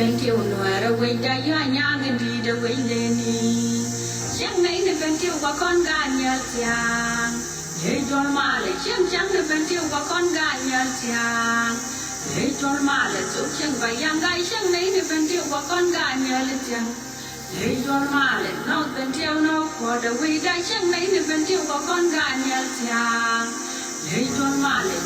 bên tiêu nửa ra quên ta ya nhà cái đi đâu quên lên đi chẳng mấy người bên tiêu qua con gà nhà chàng để cho mà lại chẳng người bên tiêu qua con gà nhà chàng để cho mà lại chỗ chẳng phải yang gai chẳng mấy người bên tiêu qua con gà nhà chàng để cho mà lại nó bên tiêu nó qua đâu quên ta chẳng mấy người bên tiêu qua con gà nhà chàng để cho mà lại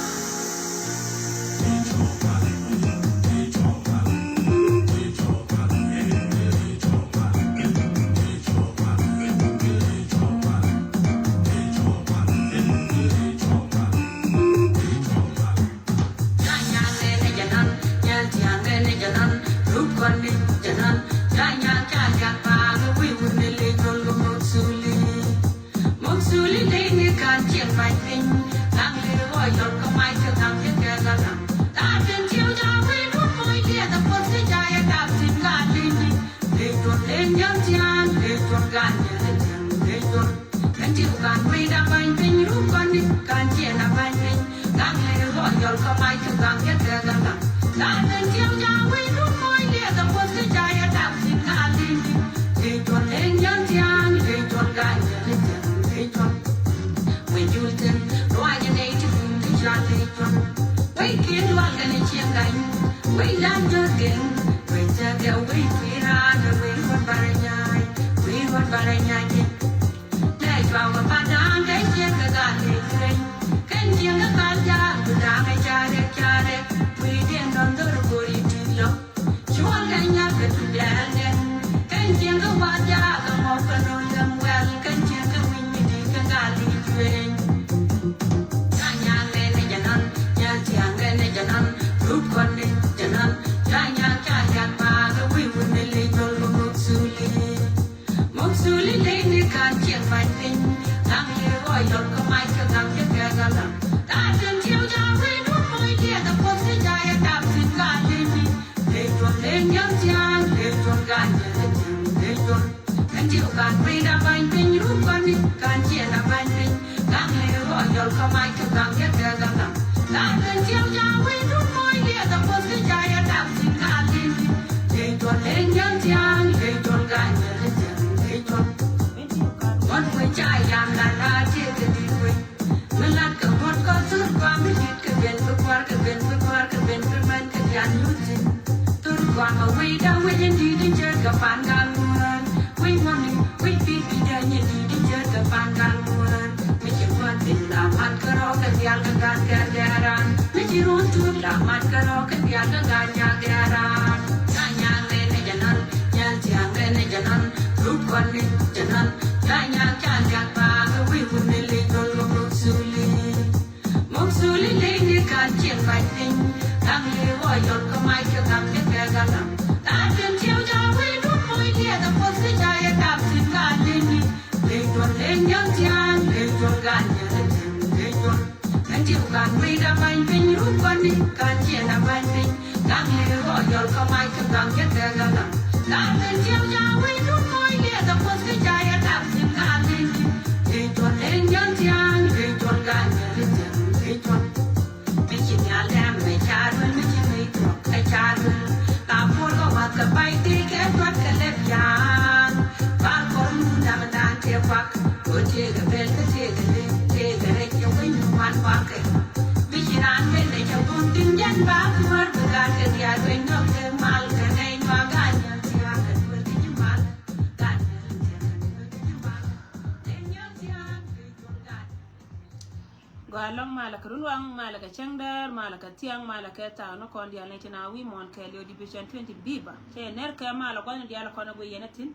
Long malaka runwang malaka changdar malaka tiang malaka ta no kon dia letina wi mon ke le division 20 biba te ner ka malaka no dia la kono go yenatin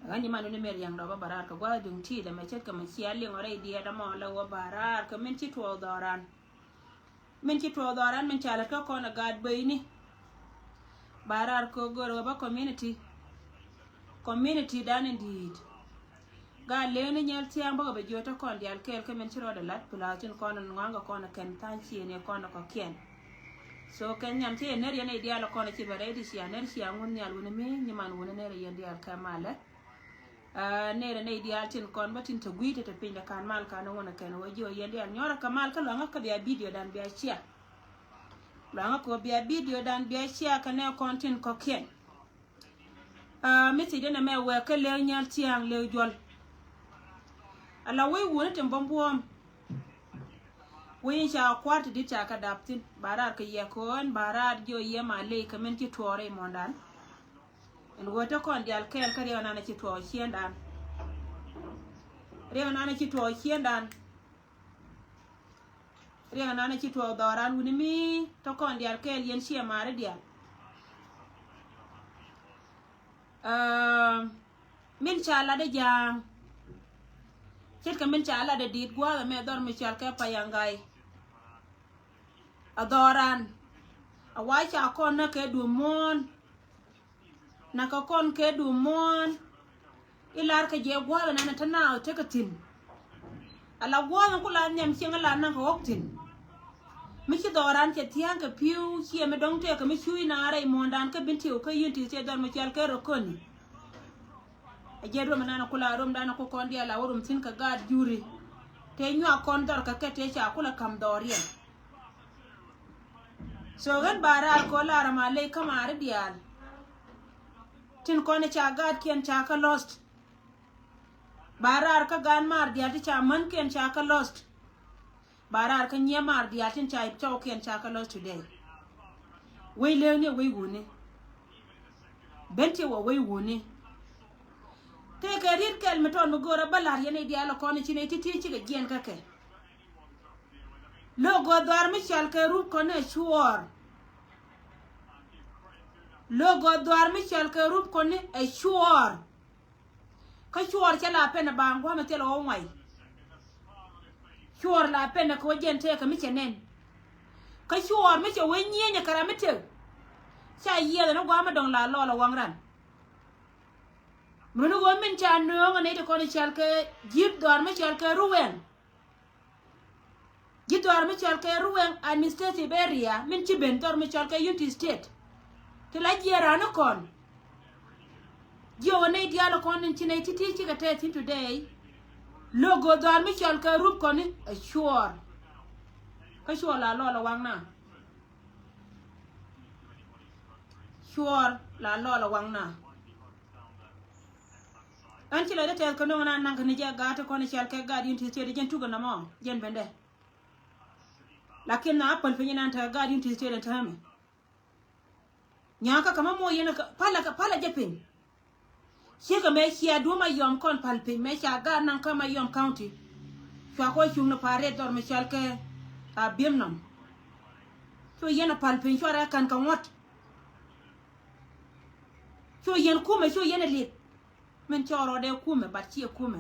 gani manu ne mer yang do barar ka gwa dung ti da me chet ka man siali ngore dia da mo la wa barar ka men ti to doran men chala ka kono gad bayni barar ko goro ba community dan indeed ga lene nyal tiang ba be jota kon dial kel ke men chiro da lat pulatin kon nganga kon ken tan chi ne kon ko ken so ken nyam ti ne ne dial kon chi bare di sia ne sia ngun nyal wona mi nyiman wona ne re yen dial kamala ne dial tin kon batin to guite to pinda kan mal kan wona ken wo jo yen dial nyora kamal ka langa ka biya video dan biya chia langa ko biya video dan biya chia ka ne kon tin ko ken meti dena me we ke le nyal tiang le jol ala we wona tem bombuom we sha kwart di ta ka daptin barar ke ye kon barar jo ye ma le ke men ti tore mondan en wota kon dial kel ka rewa na ci to chiendan rewa na ci to chiendan rewa na ci to doran wuni mi to kon dial kel yen chia mare dial min chala de jang chet ka min chala de dit gwa me dor mi chal ka payangai adoran awai cha kon na ke du mon na ka kon ke du mon ilar ka je gwa na na tana te ka tin ala gwa na kula nyam chinga la na ko tin mi chi doran che tiang ka piu chi me dong te ka mi chui na re mondan ka binti o ka yinti che dor mi chal ka ro koni ajedo manana kula rom dana ko kondi ala worum tin ka gad juri te nyu akon dor ka kete cha kula kam dorien so gan bara ko la rama le kamar dial tin ko ne cha gad ken cha ka lost barar ka gan mar dial ti cha man ken cha ka lost barar ka nye mar dial tin cha ip ken cha ka lost today we le ne we wuni benti wo we wuni te ke rit kel meton mo gora balar yene dialo kono chine titi chi ga gen ka ke lo go dar mi chal ke ru kono shuor lo go dar mi chal ke ru kono e shuor ka shuor chala pena bangwa ma telo onwai shuor la pena ko gen te ka mi chenen ka shuor mi che we nyenya karamete cha yeda no gwa ma dong la lo la wangran munu go min cha no ngane de ko ni chal ke jip dor me chal ke ruwen jip dor me chal ke ruwen administrative area min chi ben dor me chal ke unity state te la jera no kon jo ne dialo kon ni chine titi chi ka te today logo dor me chal ke rup kon ni sure ka sure la lo la wangna sure la lo la wangna anti la tel ko nona nan kan je gata ko ne chal ke gadi inti tede jen tugo na mo jen bende lakin na apal fini nan ta gadi inti tede tame nyaka kama mo yena pala jepin shega me shia duma yom kon palpe me sha ga nan kama yom county fa ko chung na pare dor me chal ke a bimnam so yena palpe chora kan kan wat so yen kuma so yena lit men choro de kume batchi kume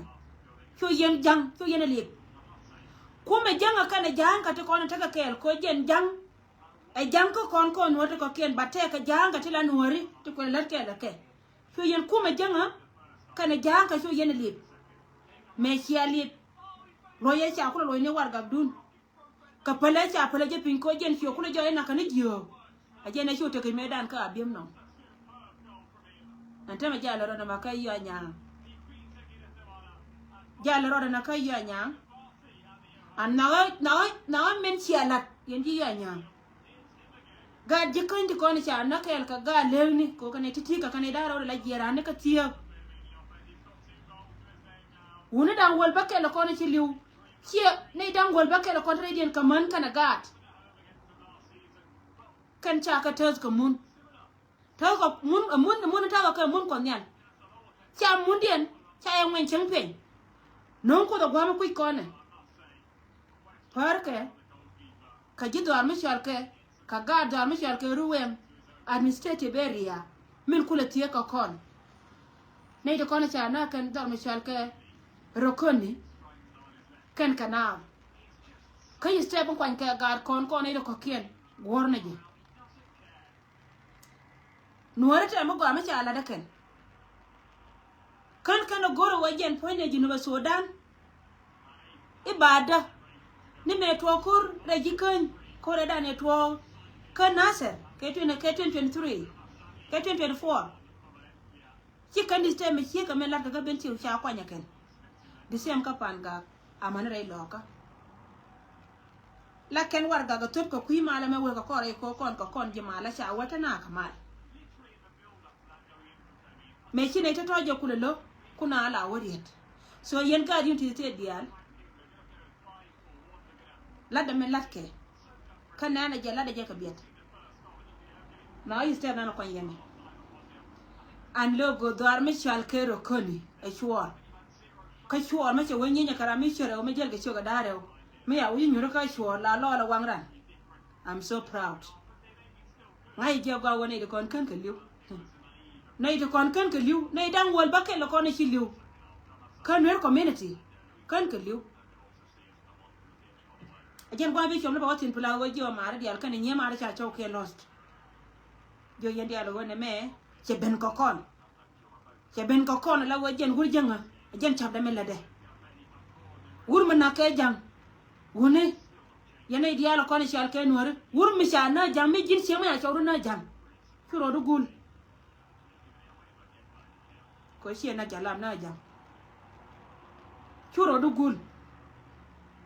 cho yen jang cho yen lip kume jang akane jang ka to kon ta ka kel ko jen jang e jang ko kon wote ko ken batte ka jang ka tila nuori to ko la ke cho yen kume jang kana jang ka cho yen lip me chia lip lo ye cha ko lo ne war ga dun ka pele cha pele je pin ko jen fio ko lo jo na ka ne dio a je na cho to ke medan ka abiem no antama jalo ro na makai yo nyang jalo ro na kai yo nyang an na men chiala yendi yo nyang ga jikon di kon cha na kel ka ga lewni ko kane titi ka kane daro la jera ne ka tiyo wona dan wol bakel ko ne ci liw ci ne dan wol bakel ko redien ka man kana gat kan cha ka tos ko mun ta ko mun ta ko mun ko nyan cha mun dien cha yang men cheng pen non ko da gwa ma ku ko ne parke ka ji do mi chal ke ka ga do mi chal ke ruwem administrative area min kula tie ka kon ne de kon cha na kan do mi chal ke rokoni kan kana ka yi step ko kan ka gar kon ne de ko kien worna ji nuwara ta mo gwa ma cha ala da kan kana goro wajen poine Junuba Sudan ibada ni me to kur rejikan ko da ne to kan Nasser ke 2023 ke 2024 ci kan di teme ci ka me la ga ben ci cha kwa nya kan di sem ka panga amana ray loka la ken war ga top ko kuy mala me wol ko re ko kon ji mala cha wata na kamal me chi ne to jo kulelo kuna ala woriet so yen ka din ti te dial la da men latke kana na jala da je ka biet na iste na ko yene an logo dar me chal kero koni e chwa ka chwa me che wenye nya kara mi chere o me jel ke choga dare me ya wi nyuro ka chwa la lo la wangran I'm so proud ngai je gwa woni de kon kan ka liu nay de kon kan ka liu nay dang wol ba ke lo kon chi liu kan wer community kan ka liu ajen gwa bi chom le ba tin pula go je ma ra dial kan nye ma ra cha chow ke lost jo yen dial woni me che ben ko kon la wo jen hur janga jen chab da me la de wur man na ke jang woni yana dial ko ni shal ke nuor wur mi sha na jang mi jin se ma ya chawru na jang kuro du gul ko shi na jalam na jang kuro du gul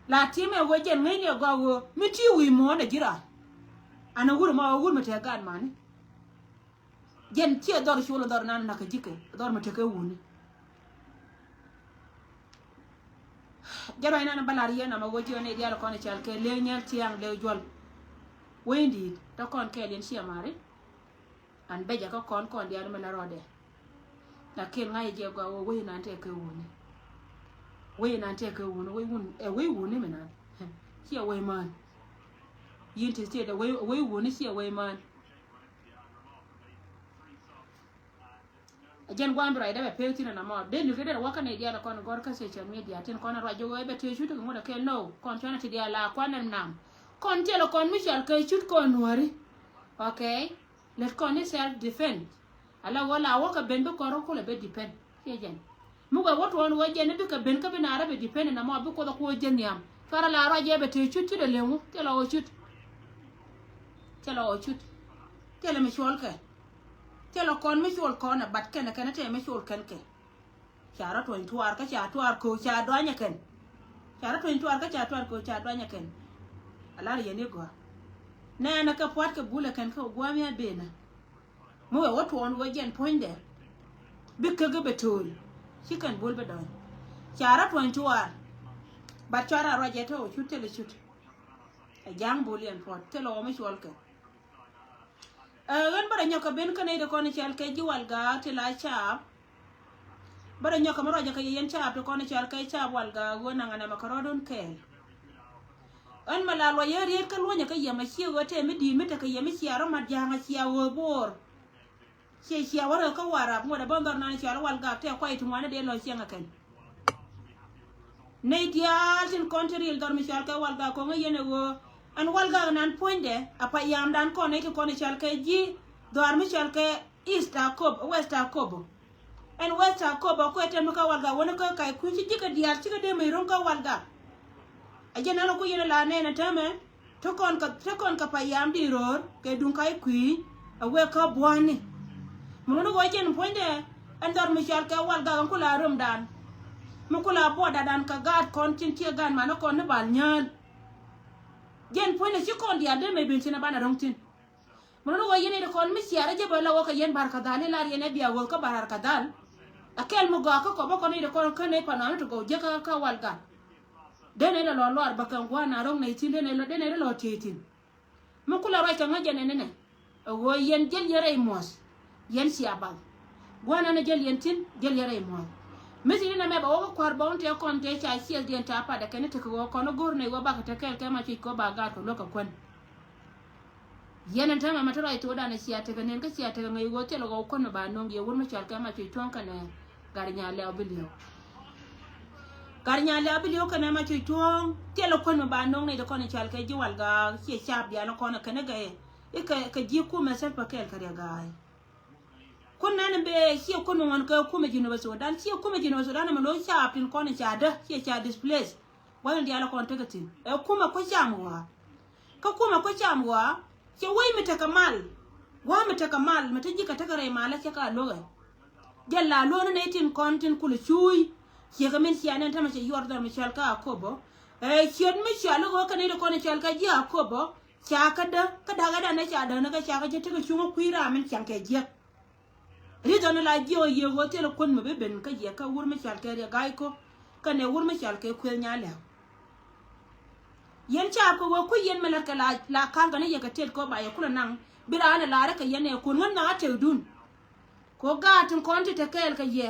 la time wo jen ngai ne go wo mi ti wi mo na jira ana wur ma wur mi te gan mani jen ci dor shulo dor nan na ka jike dor ma te ka wuni jaro ina balari yana ma goji one dial kon chal ke le nyal tiang le jol wendi to kon ke len sia mare an beja ko kon dial me la rode na ken ngai je go we na te ka wuni we wun e we wuni me na sia we man yinti te da we wuni sia we man ajen gwambra ida be pewtina na mo de ni fede waka ne dia la kon gor ka social media tin kon rajo go be te chutu ngoda ke no kon chona ti dia la kwanan nam kon telo kon michel ke chut kon wari okay let kon ni self defend ala wala waka bendo ko ro ko le be depend jen mugo woto won waje ne duka ben ka bina arabe depend na mo bu ko ko jen yam fara la rajo be te chut de lemu telo o chut telo mi chol ke telo kon mi chol kon bat ken ken te mi chol ken ke chara to tuar ka cha tuar ko cha doanya ken chara to tuar ka cha tuar ko cha doanya ken ala ye ne go na ka puat ka bula ken ko gwa mi abena mo we woto on wajen poinde bikka ga betol chicken bul be don chara to tuar bat chara roje to chute le chute a jang bulian pot telo mi chol ken gan bara nyoka ben kane de kon chal ke jiwal ga tila cha bara nyoka maro ja ke yen cha to kon chal ke cha wal ga wona ngana makarodon ke an malalo yer yer kan wonya ke yema chi wote mi di mi ta ke yemi chi aro ma janga chi awo bor chi awara ka wara mo da bondor na chi aro wal ga te ko itu ngane de lo chi ngaken nei dia tin kontril dor mi chal ke wal ga ko ngene wo an walga nan poinde apa yam dan ko ne ko ne chal ke ji doar mi chal ke east akob west akob en west akob ko ete mi ka walga wona ko kai ku ji ka diar ci ka de mi ron ka walga ajena lo ko yene la ne na tame to kon ka pa yam di ror ke dun kai ku awe ka bwani mo no go jen poinde en dor mi chal ke walga ko la rum dan mo ko la boda dan ka gad kon tin ti gan ma no kon ne bal nyal jen poine ci kon dia de me bin tina bana rongtin mono wo yene de kon mi siara je bala wo ka yen barka dal la yene biya wo ka barka dal akel mo go ka ko ba ko ni de kon kan ne pana to go je ka walga de ne lo lor ba kan gwana rong ne tin de ne lo titin mo kula ra ka ngaje ne wo yen jel yere mos yen siaba gwana ne jel yen tin jel yere mos mesini na meba wo kwar ba onte kon te cha siel dien ta pa de ken te ko kono gor ne go ba ka te kel ke ma chi ko ba ga to loka kon yenen tama matara ito da na siya te ken ka siya te ngai go te lo go kono ba no ngi won ma chal ka ma chi ton kana garnya le abilio kana ma chi ton te lo kono ba no ne de kono chal ka ji wal ga chi chap ya no kono kana ga e ka ji ku ma sel pa kel ka ga kunna ne be shi kunno won ka kuma jino so dan shi kuma jino so dan ma lo sha pin kono cha da shi cha displace wannan dia la kon tagatin e kuma ko jamwa ka kuma ko jamwa ke wai mutakamal wa mutakamal mutaji ka tagare mala ke ka lo jalla lo ne tin kontin kul chui ke ga men shi anan ta ma ce yorda mi shal ka kobo e shi mi shal go ka ne ko ne shal ka ji kobo cha ka da ga da na cha da na ka cha ka je ta ku kuira min chan ke je reason la jo ye hotel kon me ben ka ye ka wur me chal ke ga ko ka ne wur me chal ke ku nya le yen cha ko wo ku yen me ka la kan ga ne ye ka tet ko ba ye kula nan bira na la ka ye ne ko ngan na te dun ko ga tun kon te kel ka ye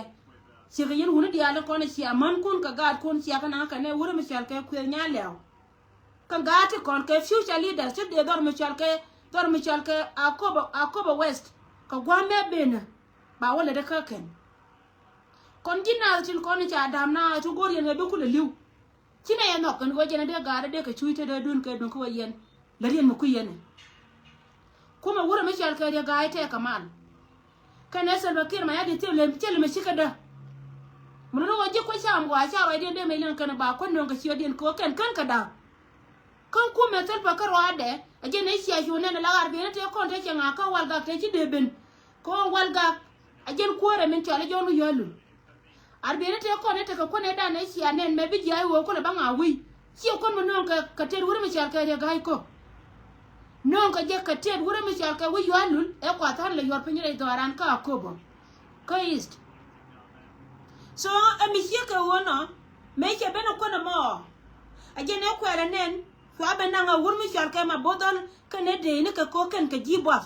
si ga yen wuni dia la ko ne si man kun ka ga kun si ka na ka ne wur me chal ke ku nya le kan ga te kon ke future leaders te de dor me chal ke akoba west ka gwa me bena ba wala da ka ken kon gina til kon cha dam na to gor yen be kula liw kina ya no kan go jena de gara de ka chuite de dun ke dun ko yen la yen ku yen kuma wura me chal ka de ga ite kamal kana sal bakir ma ya de tele me shika da mun no waje ko sha am wa sha wa de me len kan ba kon non ka shi den ko kan ka da kan ku me sal bakar wa de aje ne shi ajo ne la garbe ne te kon te nga ka wal ga te ci de ben ko wal ga aje ko re min chala jonu yolu arbe ne te kon te ko ne da ne shi anen me bi jai wo ko le ba nga wi shi kon mo non ka te wura mi chal ka de ga ko non ka je ka te wura mi chal ka wi yolu e ko tan le yor pinye do ran ka ko bo ko ist so mi shi ka wono me ke ben ko no mo aje ne ko ara nen fa ben nga wur mi chal ka ma bodol ka ne de ne ka ko ken ka jibwa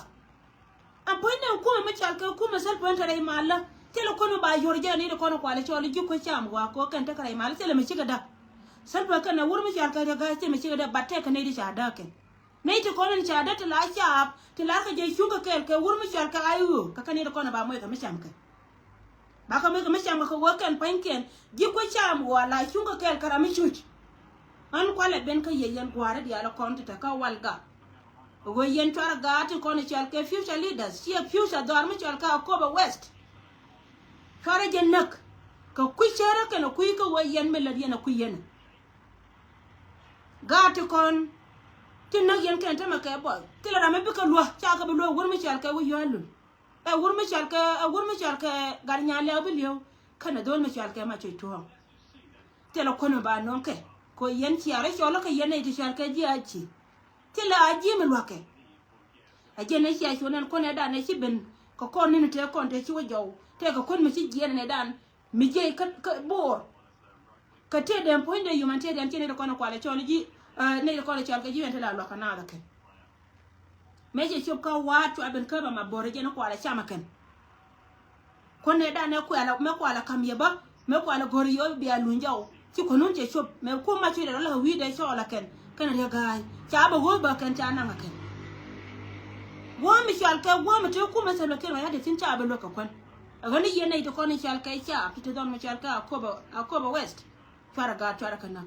apone ko ma chal ka ko ma sal pon tare mala tele ko no ba yorje ne de ko no kwale choli ji ko cham wa ko ken ta kare mala tele mi shiga da sal pa kana wur mi chal ka ga te mi shiga da batte ka ne di cha da ken ne ti ko ne cha da ta la cha ti la ka je shuga ka wur mi chal ka ayu ka ne de ko no ba mo ka mi cham ka ba ka mo ka mi cham ka ko ken panken ji ko cham wa la shuga ka ra mi chuch an kwale ben ka yeyen gware di ala konti ta ka walga wo yen twara gati kono chal ke future leaders she future dor mi chal ka Akoba West kare je nak ka kuichere ka no kuika wo yen meladi na kuyen gati kon tin nak yen kan ta ma ka bo tila ra me bi ka lo cha ka bi lo wur mi chal ka wo yolu wur mi chal ka gar nya le bi lew kana dol mi chal ka ma choi to tela kono ba non ke ko yen ciara chola ka yen ite chal ka ji achi tila aji me loke aje ne cia chonan ko ne da ne ci ben ko kon ni te kon te ci wojo te ko kon mi ci yen ne dan mi je ka bor ka te dem point de human te dem ci ne ko no kwale choli ji ne ko le chal ka ji wen te la lo ka na da ke me je chop ka wa to aben ka ba ma bor je no kwale chama ken ko ne da ne ko ala me ko ala kam ye ba me ko ala gor yo bi alu njaw ci ko non je chop me ko ma ci de la wi de so la ken kana de gaay cha ba go ba ken cha na ken wo mi chal ka wo mi te ko ma se lo ken ya de tin cha ba lo ka kon agani yene ite ko ni chal ka cha ti don mi chal ka Akoba West fara ga twara kana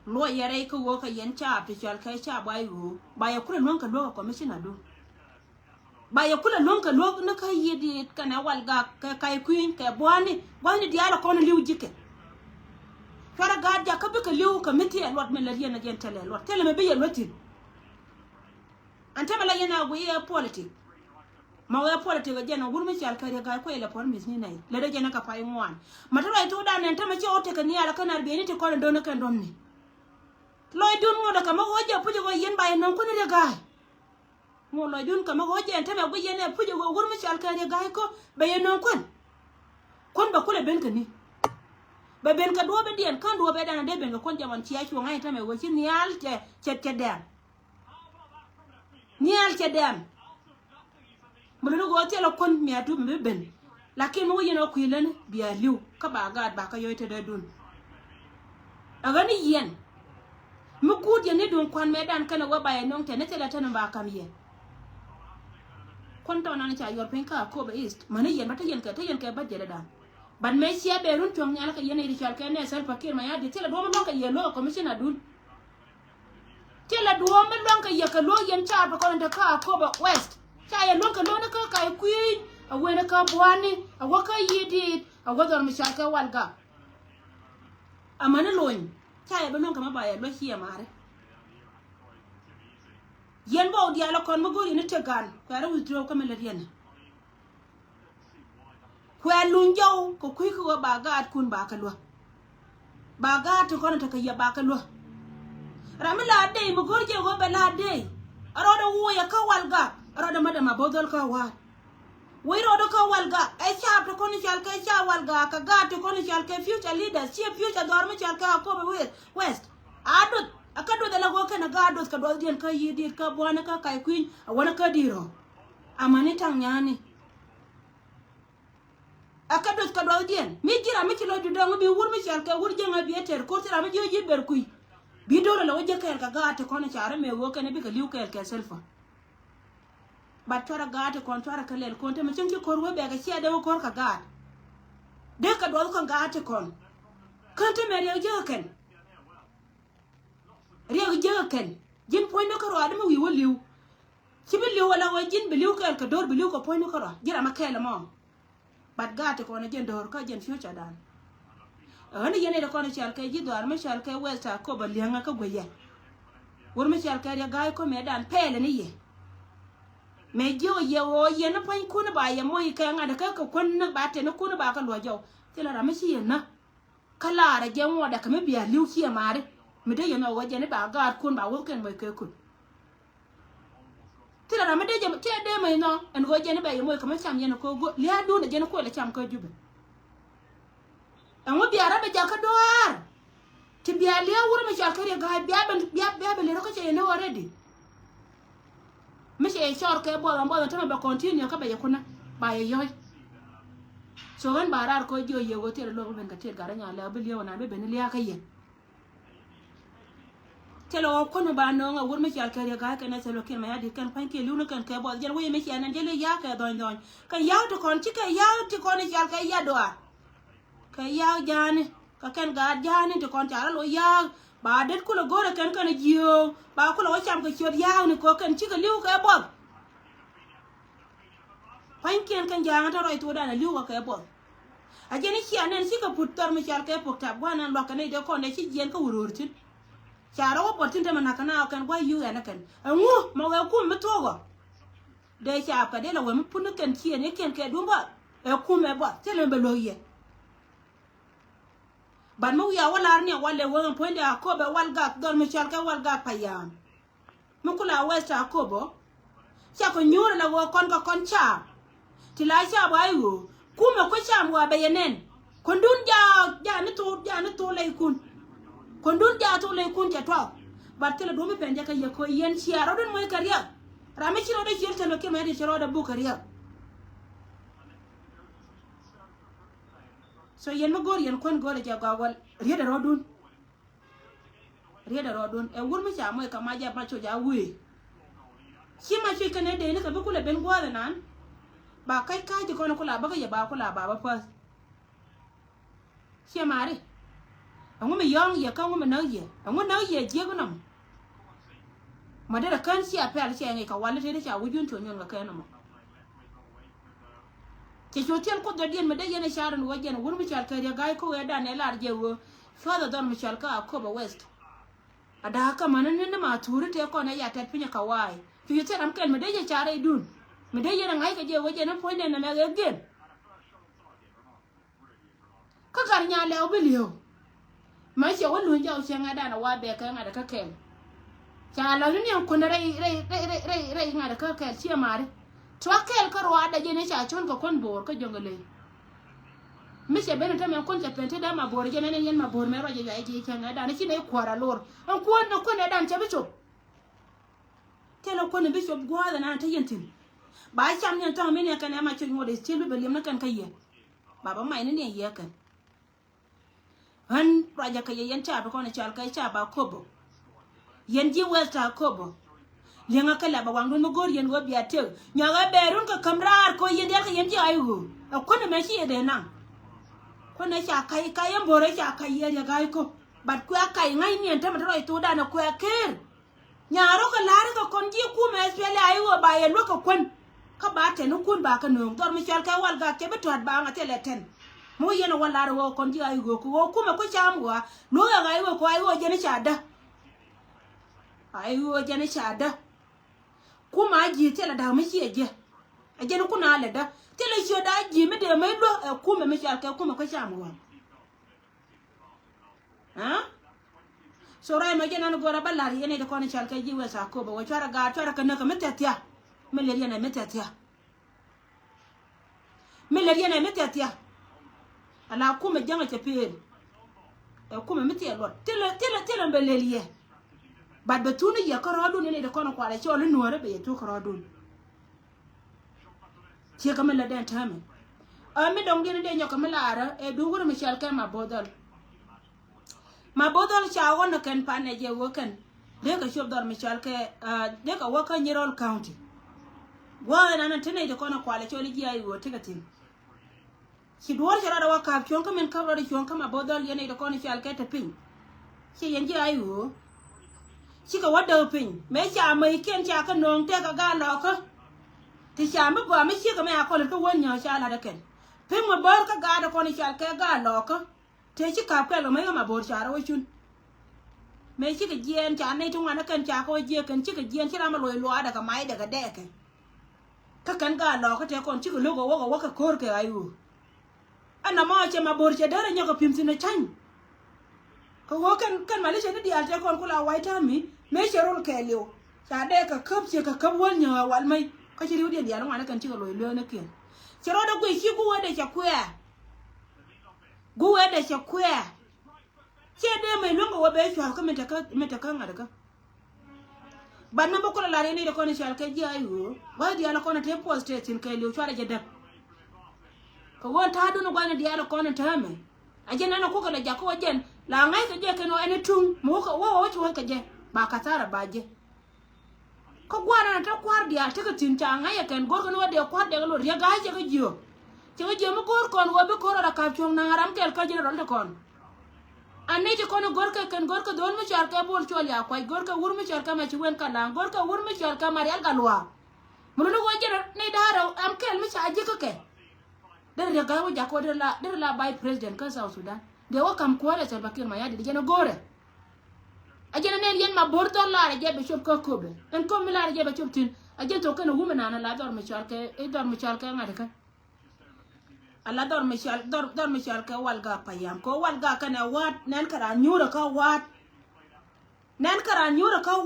lo yare ko wo ka yen cha ti chal ka cha ba yu ba ya kula non ka lo ko mi sina do ba ya kula non ka lo na ka yedi kana walga ka kai queen ka bwani di ala ko no liu jike fara gadja ka bi ka liu ka miti en wat meladi na gen tele lot tele me be yen watin ante mala yena go ye politique ma we politique ga jena gurmi chal ka ga ko ele pon mis ni nay le de jena ka fay ngwan matara to da nen tama ci ote ka ni ala kana be ni te ko do na kan domni loy dun mo da ka ma hoje puje go yen baye non ko ne ga mo loy dun ka ma hoje ente me go yen puje go gurmi chal ka ga ko be yen non kon ba kule ben ka ni ba ben ka do be dien kan do be dana de ben ko jaman ci acu ngai tame wo ci nial ce dem nial ce dem mo no go te lo kon mi atu be ben lakin mo yeno ku len bi aliu ka ba ga ba ka yoyte de dun agani yen mu ku de ne dun kon me dan kana wo baye non te ne tele tan ba kam yen kon to nan cha yor pen ka Akoba East mane yen mata yen ka ba jere dan ban me sia be run tong nyala ka yene ri chal ka ne sal pakir ma ya de tela do mo ka yelo commissioner dun tela do mo lon ka yeka lo yen cha ba ko nda ka Akoba West cha ya lon ka lo na ka kai queen a wena ka bwani a waka yidi a wador mi chal ka walga amana loin cha ya ba lon ka ma ba ya lo hiya mare yen bo dia la kon mo gori ni tegan ka ra withdraw ka mel yen kwa lunjau ko kui ko bagat kun bakalwa bagat ko na takaya bakalwa ramila de mo gorje go bela de aroda wo ya ka walga aroda madama bodol ka wa we rodo ka walga e sharp to kon chalka cha walga ka ga to kon chalka future leaders chi future dorme chalka ko west adut akado de la go kana ga adut ka do dien ka yidi ka bwana ka kai queen wana ka diro amani tang nyani akado ka do dien mi jira mi kilo du dong bi wur mi chalka wur jenga bi eter ko tira mi joji ber kui bi do la wajja ka ga to kon chara me go kana bi ka liu ka selfa batora gata kontora kalel konta ma chenki korwe be ga sia de kor ka gat de ka do ko gata kon kanta me re joken jin poino ko ro adama wi woliu kibi liu wala wa jin biliu ka dor biliu ko poino ko ro jira ma kele mo bat gata ko na jen dor ka jen future dan ani yene de ko na chal ka ji do arma chal ka westa ko ba lianga ka goye wor ma chal ka ya ga ko me dan pele ni ye me jo ye o ye na pan kuna ba ye mo ka nga da ka kun na ba te na kuna ba ka lo jo te la rama shi na kala ra je mo da ka me biya liu ki mare me de ye no wa je ne ba ga kun ba wo ken mo ke kun te la rama de je te de me no en go je ne ba ye mo ka me cham ye na ko go le adu na je na ko le cham ka jube an wo biya ra ba ja ka doar ti biya le wuro me ja ka re ga biya ba le ro ka je ne already Mishi short ke bo ambo tama ba continue ka ba yakuna ba yoy so wan barar ko jo ye go tere lo ben ka tere garanya la bi lewana be ben liya kaye telo ko no ba no nga wur mi shal kare ga ka na telo ke ma yadi kan pan ke lu no kan ke bo jel we mi shi anan jele ya ka don kan yaw to kon ti ka yaw ti kon shal ka ya do ka yaw jani ka kan ga jani to kon ta lo yaw ba det kula gore kan kan jiyo ba kula wacham ka chod yaw ni ko kan chika liu ka bob panken kan janga to roi to da na liu ka bob a jeni chi anen sika puttar mi chal ka pokta bwana lo kan de ko ne chi jen ka wururtin charo wo potin ta manaka na kan gwa yu ya na kan ngu ma ga ku mi togo de cha ka de la we mi punu kan chi ne ken ke dumba e ku me bo tele be lo ye ban mu ya wala ne wale won ponde akobe walga don mi chalka walga payam mu kula westa akobo cha ko nyura la wo kon ko kon cha tila cha ba yu kuma ko cha mu bayenen kondun ja ni to lay kun kondun ja to lay kun ja to bartela do mi pende ka ye ko yen chiaro don moy kariya rame chiro de chirte no ke me de chiro da bu kariya so yen ma gor yen kon gore ja gawal rieda rodun e wurmi cha moy ka ma ja ba cho ja wi chi ma chi kane de ne ka bu kula ben gore nan ba kai kai ti kono kula ba ka ya ba kula ba fa chi mare angu me yong ye ka ngu me na ye angu na ye je gunam ma de kan si apel chi ngai ka wala de cha wujun to nyon ga kana mo ke jotel ko dodien me de yene sharan wajen wurmi chal ka ya gai ko ya da ne lar je wo father don mi chal ka ko ba west ada haka manan ne ma turi te ko na ya ta pinya ka wai fi yote am ken me de je chare dun me de yene ngai ka je wajen na point na me gen ka gar nya le obilio ma che wo lu ja o chenga da na wa be ka ngada ka ken cha la ni ko na rei ngada ka ken chi mare twakel ko wada jene cha chon ko kon bor ko jongale mi se bene tam kon cha pente da ma bor jene ne yen ma bor me roje ya ji changa da ne chi ne kwara lor an ko no ko ne dan cha bicho telo ko ne bicho gwada na ta yentin ba cham ne tam mi ne kan ma chi ngode still be lim na kan kaye baba mai ne ye kan han roje ka yen cha ba ko ne chal kai cha ba kobo yen ji welta kobo yenga kala ba wangu no gor yen go biate nyaga berun ka kamrar ko yen del ka yen ji ayu ko ne me chi de na ko ne cha kai kai en bore cha kai ye ga ko bat ku kai ngai ni ta ma roi to da na ku ker nyaro ka lar ka kon ji ku me spele ayu ba ye lo ka kon ka ba te no kun ba ka no dor mi chal ka wal ga ke beto ba nga tele ten mo yen wala ro kon ji ayu ko ku me ko cha mu wa no ga ayu ko ayu je ne cha da ayu je ne cha da kuma ji tela da mi ji je ajene kuna le da tele shi da ji mi de mai lo kuma mi shal ka kuma ko shamu wa ha so rai ma jena no gora ballari yene de ko ne shal ka ji wa sa ko ba wa chara ga chara ka na ka metatia me le yana metatia milariya na mitatia ala kuma janga chapel kuma mitia lot tela beleliye bad betuni ya karadu ne da kono kwala cholo nuore be to karadu ci kamela den tame mi dong dina de nyokamela ara e duguro Michel ka ma bodol chawo no kan pane je wokan de ka shob dor Michel ka de ka wokan Nyerol County wa na nan tane da kono kwala choli ji ayi wo tigatin ci duwar shara da waka chon ka men kabro da chon ka ma bodol yene da kono Michel ka tapin ci yanji ayi wo ci ka wada pin me cha mai ken cha ka non te ka ga lo ka ti cha me gwa me ci ka me akol ka wonya sha la da ken pin mo bor ka ga da kono Michel ka ga lo ka te ci ka kwelo me ma bor shara wo chun me ci ka jien cha nei tun wana kan cha ko je kan ci ka jien ci ra ma loy lo da ka mai daga de ka kan ga lo ka te kon ci ka logo wo ka kor ka ayu ana ma ce ma bor che dare nyaka pimsi na chan ko wo kan mali che di alte kon kula waita mi me cherol ke liu cha de ka kap che ka kap won nya wal mai ka ci riu de dia wana kan ci ka loy lo na ken chero da gwe shi guwa de cha kuya guwa de cha kuya che de mai longo wo be shwa ka meta ka ngada ka banna boko la re ni de kon shal ke ji ayu wa di ala kon te post tin ke liu chwa de da ko won ta du no gwana di ala kon ta me ajena na ko kala jako jen la ngai ka je keno ene tung mo ko wo chu ka je ba ka tara ba je ko gwana na ta kwar dia ta ka tin ta ngai kan gor ko no de kwar de lo ria ga je ka jio mo gor kon wo be ko ra ka chung na ram kel ka je ro de kon anne je kono gor ka kan gor ka don mo char ka bol chol ya kwai gor ka wur mo char ka ma chwen ka la gor ka wur mo char ka ma real galwa mo no wo je ne daro am kel mo cha je ka ke der ya gawo jako der la by president ka South Sudan de wo kam ko la Salva Kiir ma yadi de gore ajena ne yen ma borto la je be chop ko kobe en ko mi la je be chop tin aje to kana wumena na la dor mi charke e dor mi charke ngade ka ala dor mi charke walga payam ko walga kana wat nan kara nyura ka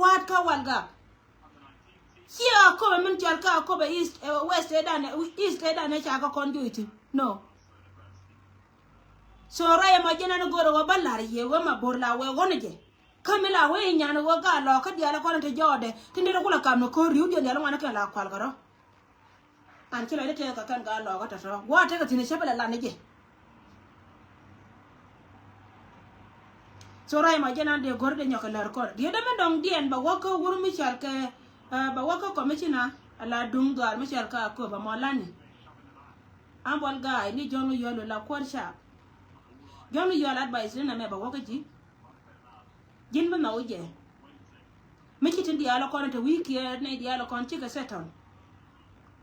wat ka walga sia ko min charka ko be east west edan cha ka conduit no so raya ma jena no goro wa ballare ye wa ma borla we wonje kamila we nyana wo ga lo ka dia la ko te jode tinde ko la kam no ko riu dia la wana ka la kwal garo an kila de te ka kan ga lo ka ta so wa te ka tine shebele la neje so raya ma jena de goro de nyoka lar ko dia de men dong dien ba wo ko wuru mi chal ke ba wo ko commissioner ala dungar mi chal ka ko ba molani ambol ga ni jonu yolo la korsha jonu yolo advice na me ba wo ko ji jin ba nawo je mi kitin di ala kono te wiki ne di ala kon ci ka seton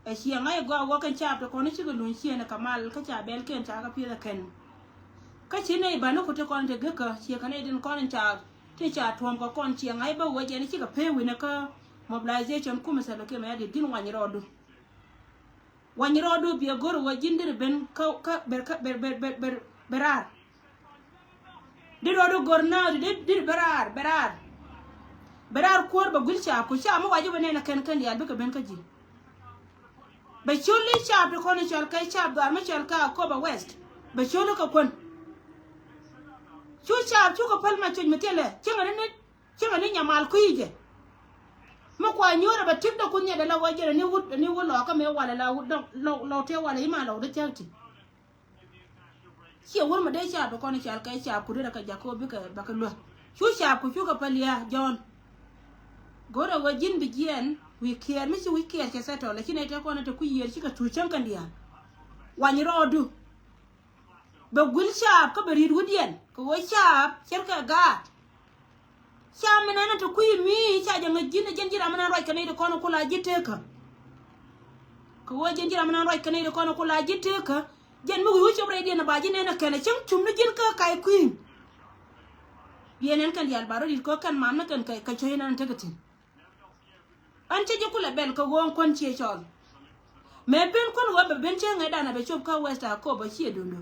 e shi ngai go wo kan cha to kono ci ko lun shi na kamal ka cha bel ken ta ka pira ken ka ci ne ba no ko te kon te gaka shi ka ne din kon cha te cha tom ko kon ci ngai ba wo je ni ci ka pe wi na ka mobilization kuma sa loke ma ya din wanyirodo bi gor wo jindir ben ka berar dirodo gorna dir berar kor ba gulcha ko sha ma wajiba ne na kan ya duka ben kaji ba chuli cha be kono chal kai cha ba ma chal ka ko ba west ba chulu ka kon chu cha chu ko palma chu mitele chinga ne nyamal kuije ma kwa nyora ba tibda kunya da lawa jere ni wulo ka me wala la lo te wala ima lo de chati ki wor ma de cha ba kono chal kai cha ku da ka jako bi ka ba ka lo chu cha ku chu ka palia jon gora wa jin bi jien wi kier mi ci wi kier ke seto la kine te kono te ku yer ci ka tu chan kan dia wani rodu ba gul cha ka bari wudien ko wo cha cerka ga cha menana to ku mi cha janga jinna jenjira mana roy kanay de kono kula jitte ka ko wo jenjira mana roy kanay de kono kula jitte ka jen mu wu chobre de na baji ne na kana chim chum na jin ka kai queen yenen kan yal baro dit ko kan mamna kan kai ka choyna nan tagatin an ce kula bel ko won kon ce chol me ben kon wo be ben che ngada na be chop ka west ko ba chi dondo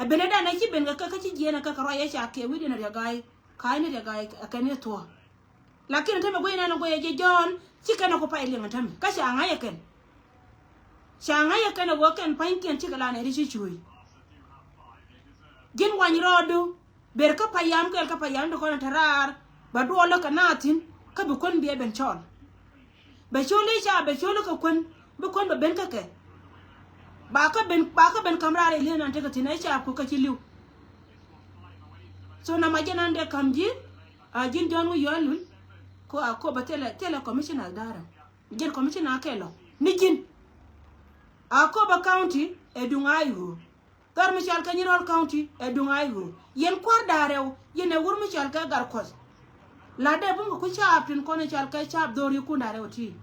e ben da na chi ben ka chi jena ka roy cha ke wi de na ya gai kai ne da gai akane to lakini teme goyina no goye je jon chika na ko pa ile ngatam kasha ngaya ken changa ya kana woken panken chikala ne rishi chui gin wany rodu ber ka payam kel ka payam do kono tarar ba do lo kanatin ka bu kon biye ben chol be choli cha be cholo ka kon bu kon ba ben ka ke ba ka ben kamra le nan te ka tinai cha ko ka chiliu so na majana de kamji a jin donu yolul ko ba tele commissioner dara jin commissioner kelo ni jin a ko ba county e dungayu dar michal ka nyirol county e dungayu yen kwar darew yen e wur michal ka gar kos la de bungo ku chaptin ko ne chal ka chap dori ku darew ti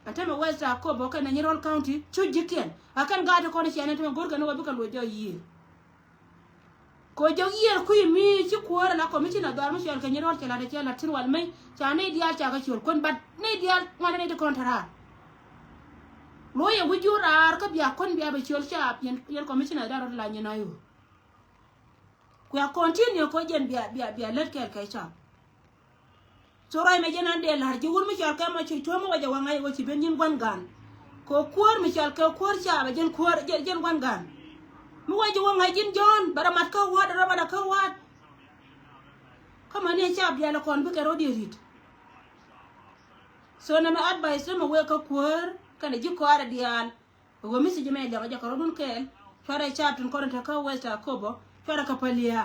ateme westa ko bo ka nyirol county chujiken akan gade ko ne chene to gorga no bika lo jo yi ko jo yi ku mi ci ko la commissioner dar michal ka nyirol chala de chala tirwal mai chane dial cha ka chul kon bat ne dial ngane ne de kontara loye wujurar ka biya kon biya be chol cha yen commissioner daro la nyina yo ku ya continue ko jen biya let kel kai cha so rai me jenan de lar ji wur mi chal ka ma chi to mo waja wangai wo chi ben yin gwan gan ko kuor mi chal ka kuor cha be jen kuor jen gwan gan mu waja wangai jin jon bara mat ka wa dara bara ka wa kama ne cha biya la kon bu ke rodi rit so na me advice mo we ka kuor kana ji ko ara dial go misi jeme jaga jaka rodun kel fara chaptun ko ta ka westa kobo fara ka palia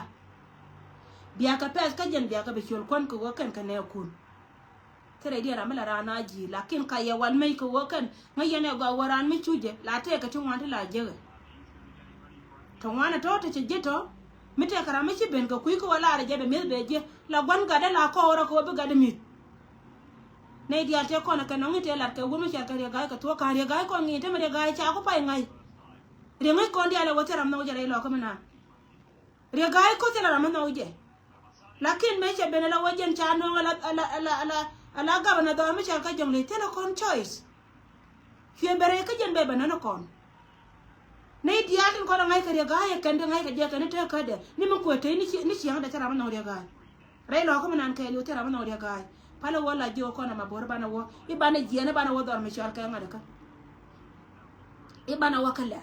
biya ka pes ka jen biya ka be chol kon ko kan kan ne kun tere dia ramala rana ji lakin ka ya wal mai ko kan ngayene go waran mi chuje la te ka tun wanta la jege to wana to te jito mite kara mi ci ben ko kuy ko wala ara jebe mel be je la gon ga da la ko ora ko be ga de mi ne dia te ko na ka no ngite la ka wumi cha ka re ga ka to ka re ga ko ngite me re ga cha ko pai ngai re ngai ko dia la wote ram no je re lo ko mana re ga ko te la ram no je lakin me che ben la wojen cha no ala ga bana do me cha ka jong le te la kon choice fie bere ka jen be bana no kon ne dia tin ko ngai ka re ga ya kan de ngai ka je ka ne te ka de ni mo ko te ni chi yang da cha ram no re ga re lo ko mana ka le te ram no re ga pala wala jo ko na mabor bana wo ibana jene bana wo dor mi chal ka ngada ka ibana wakala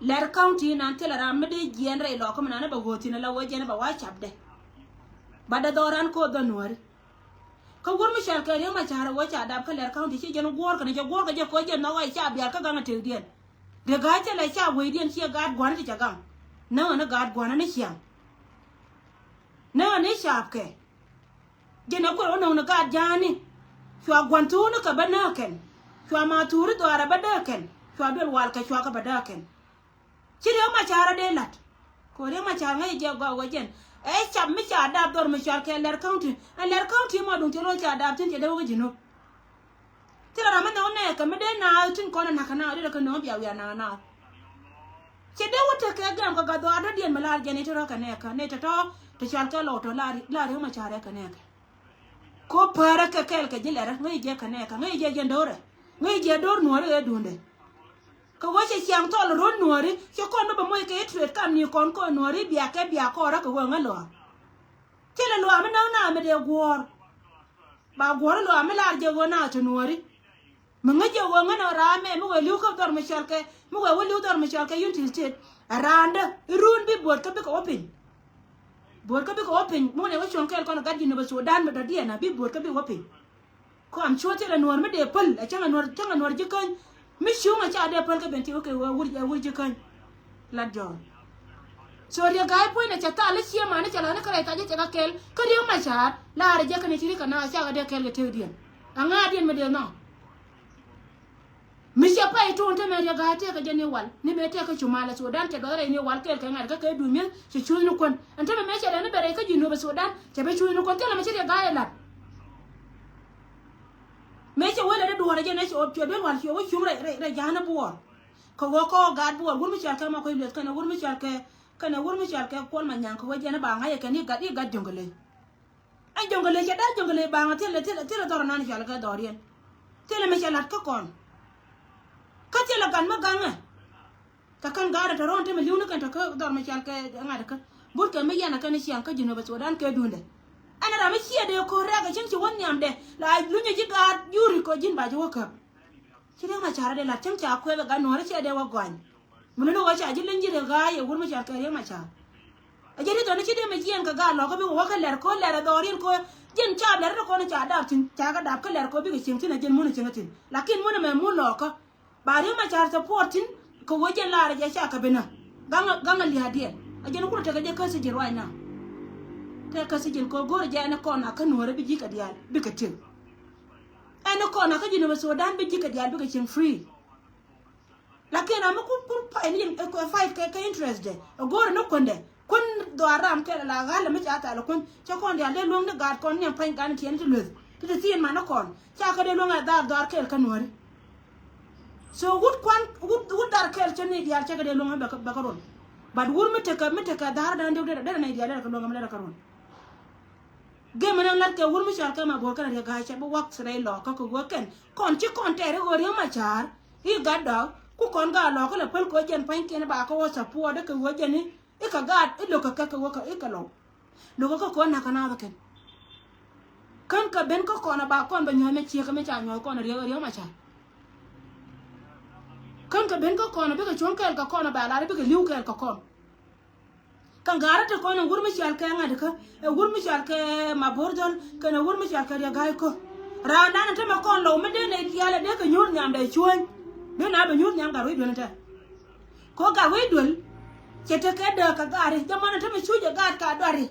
ler county nan tela ram de jene lo ko na ba goti na la wo jene ba wa chabde bada doran ko do nor ko gor mi chal ka re ma chara wo cha dab ka ler county chi jene gor ka ne gor ka je ko je na wa cha biar ka ganga te dien de ga cha la cha we dien chi ga gwan ti cha gang na ga gwan na chiang na ne chap ke jena ko ono na ga jani chwa gwantu no ka banaken chwa ma turu do ara badaken chwa bel wal ka chwa ka badaken chiri ma chara de lat ko re ma chara ngai je go wajen e cham mi cha dab dor mi char ke ler county ma dun tiro cha dab tin je de wo jino tira ra ma no ne ka me de na tin ko na kana de ka no biya wi na che de wota ka gam ka ga do ada dien malar jeni tiro ka ne ka ne to to chal ka lo to la re ma chara ka ne ka ko para ka kel ka jilera ngai je ka ne ka ngai je ndore ngai je dor nuore e dunde ka wache chiang tol ron nuore che kon ba moy ke tret kam ni kon ko nuore biya ko ra ka wo ngalo chele lo am na me de gor ba gor lo am la je go na to nuore mo ngaje wo ngano ra me mo we lu ko dor me chalke mo we lu dor me chalke yun tiltet aranda run bi bot ka be ko opin bor ka bi ko open mo ne wa chon kel kono gaddi no ba Sudan ba dia na bi bor ka bi open ko am chote la nor me de pal a changa nor jikan mi shunga cha de pal ka benti o ke wa wur jikan la jon so ria gai po ne cha ta la sia ma ne cha la ne kare ta je cha kel ka ria ma cha la re je ka ne tiri kana cha ga de kel ke te dien anga dien me de no mi sia pa ito onte me ria gai te ka je ne wal ni me te ka chuma la Sudan te do re ne wal kel ka ngar ka du mi ci chul nu kon ante me cha la ne bere ka jinu ba Sudan te be chul nu kon te la me cha ria gai la me cha wala de do re je ne ci o te be wal ci o chum re jana buor ko go ko gad buor wur mi cha ka ma ko le kana wur mi cha ka ko ma nyang ko je ne ba nga ye ka ni gad jongale ay jongale cha da jongale ba nga te le do na ni cha la ka do rien te le me cha la ka kon ka te la gan ma ganga ka kan gara ta ronte me liunu kan ta ka dor me chal ka ngada ka bur ka me yana kan sian ka jino ba Sudan ka dunde ana ra me chia de ko ra ga chin chi won nyam de la lu nya ji ga yuri ko jin ba jo ka chỉ riêng mà chả đây là chẳng chả quê và cái nói chỉ đây qua quanh mình nó gọi chả chỉ lên chỉ được gai ở mà chả cái riêng mà chả ở đây tôi nó chỉ đây mà chiên cái gai nó có biết qua cái lẹt có lẹt đó riêng coi chiên chả lẹt nó có nó chả đạp chín chả cái đạp cái lẹt có biết cái chiên chín là chiên muốn chiên chín lakin muốn mà muốn lọ có bà riêng mà chả support chín có với chiên là để chả cái bên nào gang li hadiet ở đây nó cũng được cái gì rồi nào thế cái gì có gọi là nó còn là cái nồi bị gì cái đi bị cái chiên ai nó còn là cái gì mà Sudan bị gì cái đi bị cái chiên free lakini ama cũng phải ni cái interest de gore no konde kun do aram ke la gala me chata la kun cha kon dia le long de gad kon nyam pain kan tien tu luz tu tin ma no kon cha ka de long da dar ke kan wori so would dar ke chen ni dia cha ka de long ba ka ron bad wur me te ka dar da de da na dia ka long me ka ron ge me nan lar ke wur me cha ka ma bor ka de ga cha ba wak srai lo ka ko ken kon chi kon te re go ri ma char hi gad da ku kon ga lo ko le pel ko jen pain ke na ba ko sa pu de ko jen ni e ka gad e lo ka wo ka e ka lo ko na kana ba ken kan ka ben ko na ba kon ba nyo me chi ka me cha nyo ko na ri ma cha kan ka ben ko na be ka chon ka na ba la be ka liu ka kon kan gara te ko na gur me chal ka nga de ka e gur me chal ka ma bordon ka na gur me chal ka ga ko ra na na te ma kon lo me de ne ya le de ka nyur nyam de chuon de na ba nyur nyam ga ri dun ta ko ga we dun che te ka da ka ga ri jamana te me chu ja ga ka da ri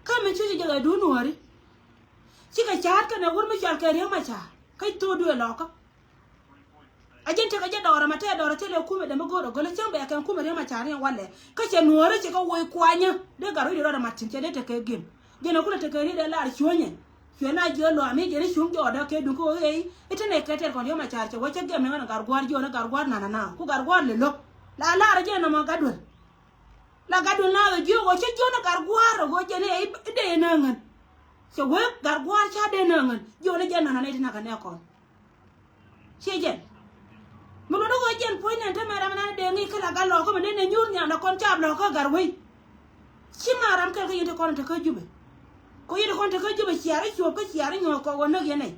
ka me chu ja ga du no ri chi ka chat ka na gur me chal ka ri ma cha kai to du lo ka ajente ka ja dora ma te le ku me de ma go do le chang ba kan ku me ri ma cha ri wale ka che no ri che ka wo kwanya de ga ri do da ma tin che de te ka gim je na ku te ka ri de la ri chuonye phía na chưa lo mi cái xuống cho đó cái đúng không ấy thế này cái còn nếu mà trả cho chắc cái mình nó gar guard vô nó gar guard na ku gar guard le lo la ra nó mà cái đuổi la cái đuổi na rồi vô chắc nó gar guard rồi cái này để nè ngân cho với gar guard cha để nè ngân vô nó chơi na này thế nào cái này còn chơi chơi mà nó có chơi phơi này thế mà ra để nghĩ cái là cái lo có mà nên nhún nhà nó con chạp lo có gar huy chỉ mà làm cái gì thì con thì cái gì ko yede kon te ko jobe ciare cho ko ciare nyo ko wona gene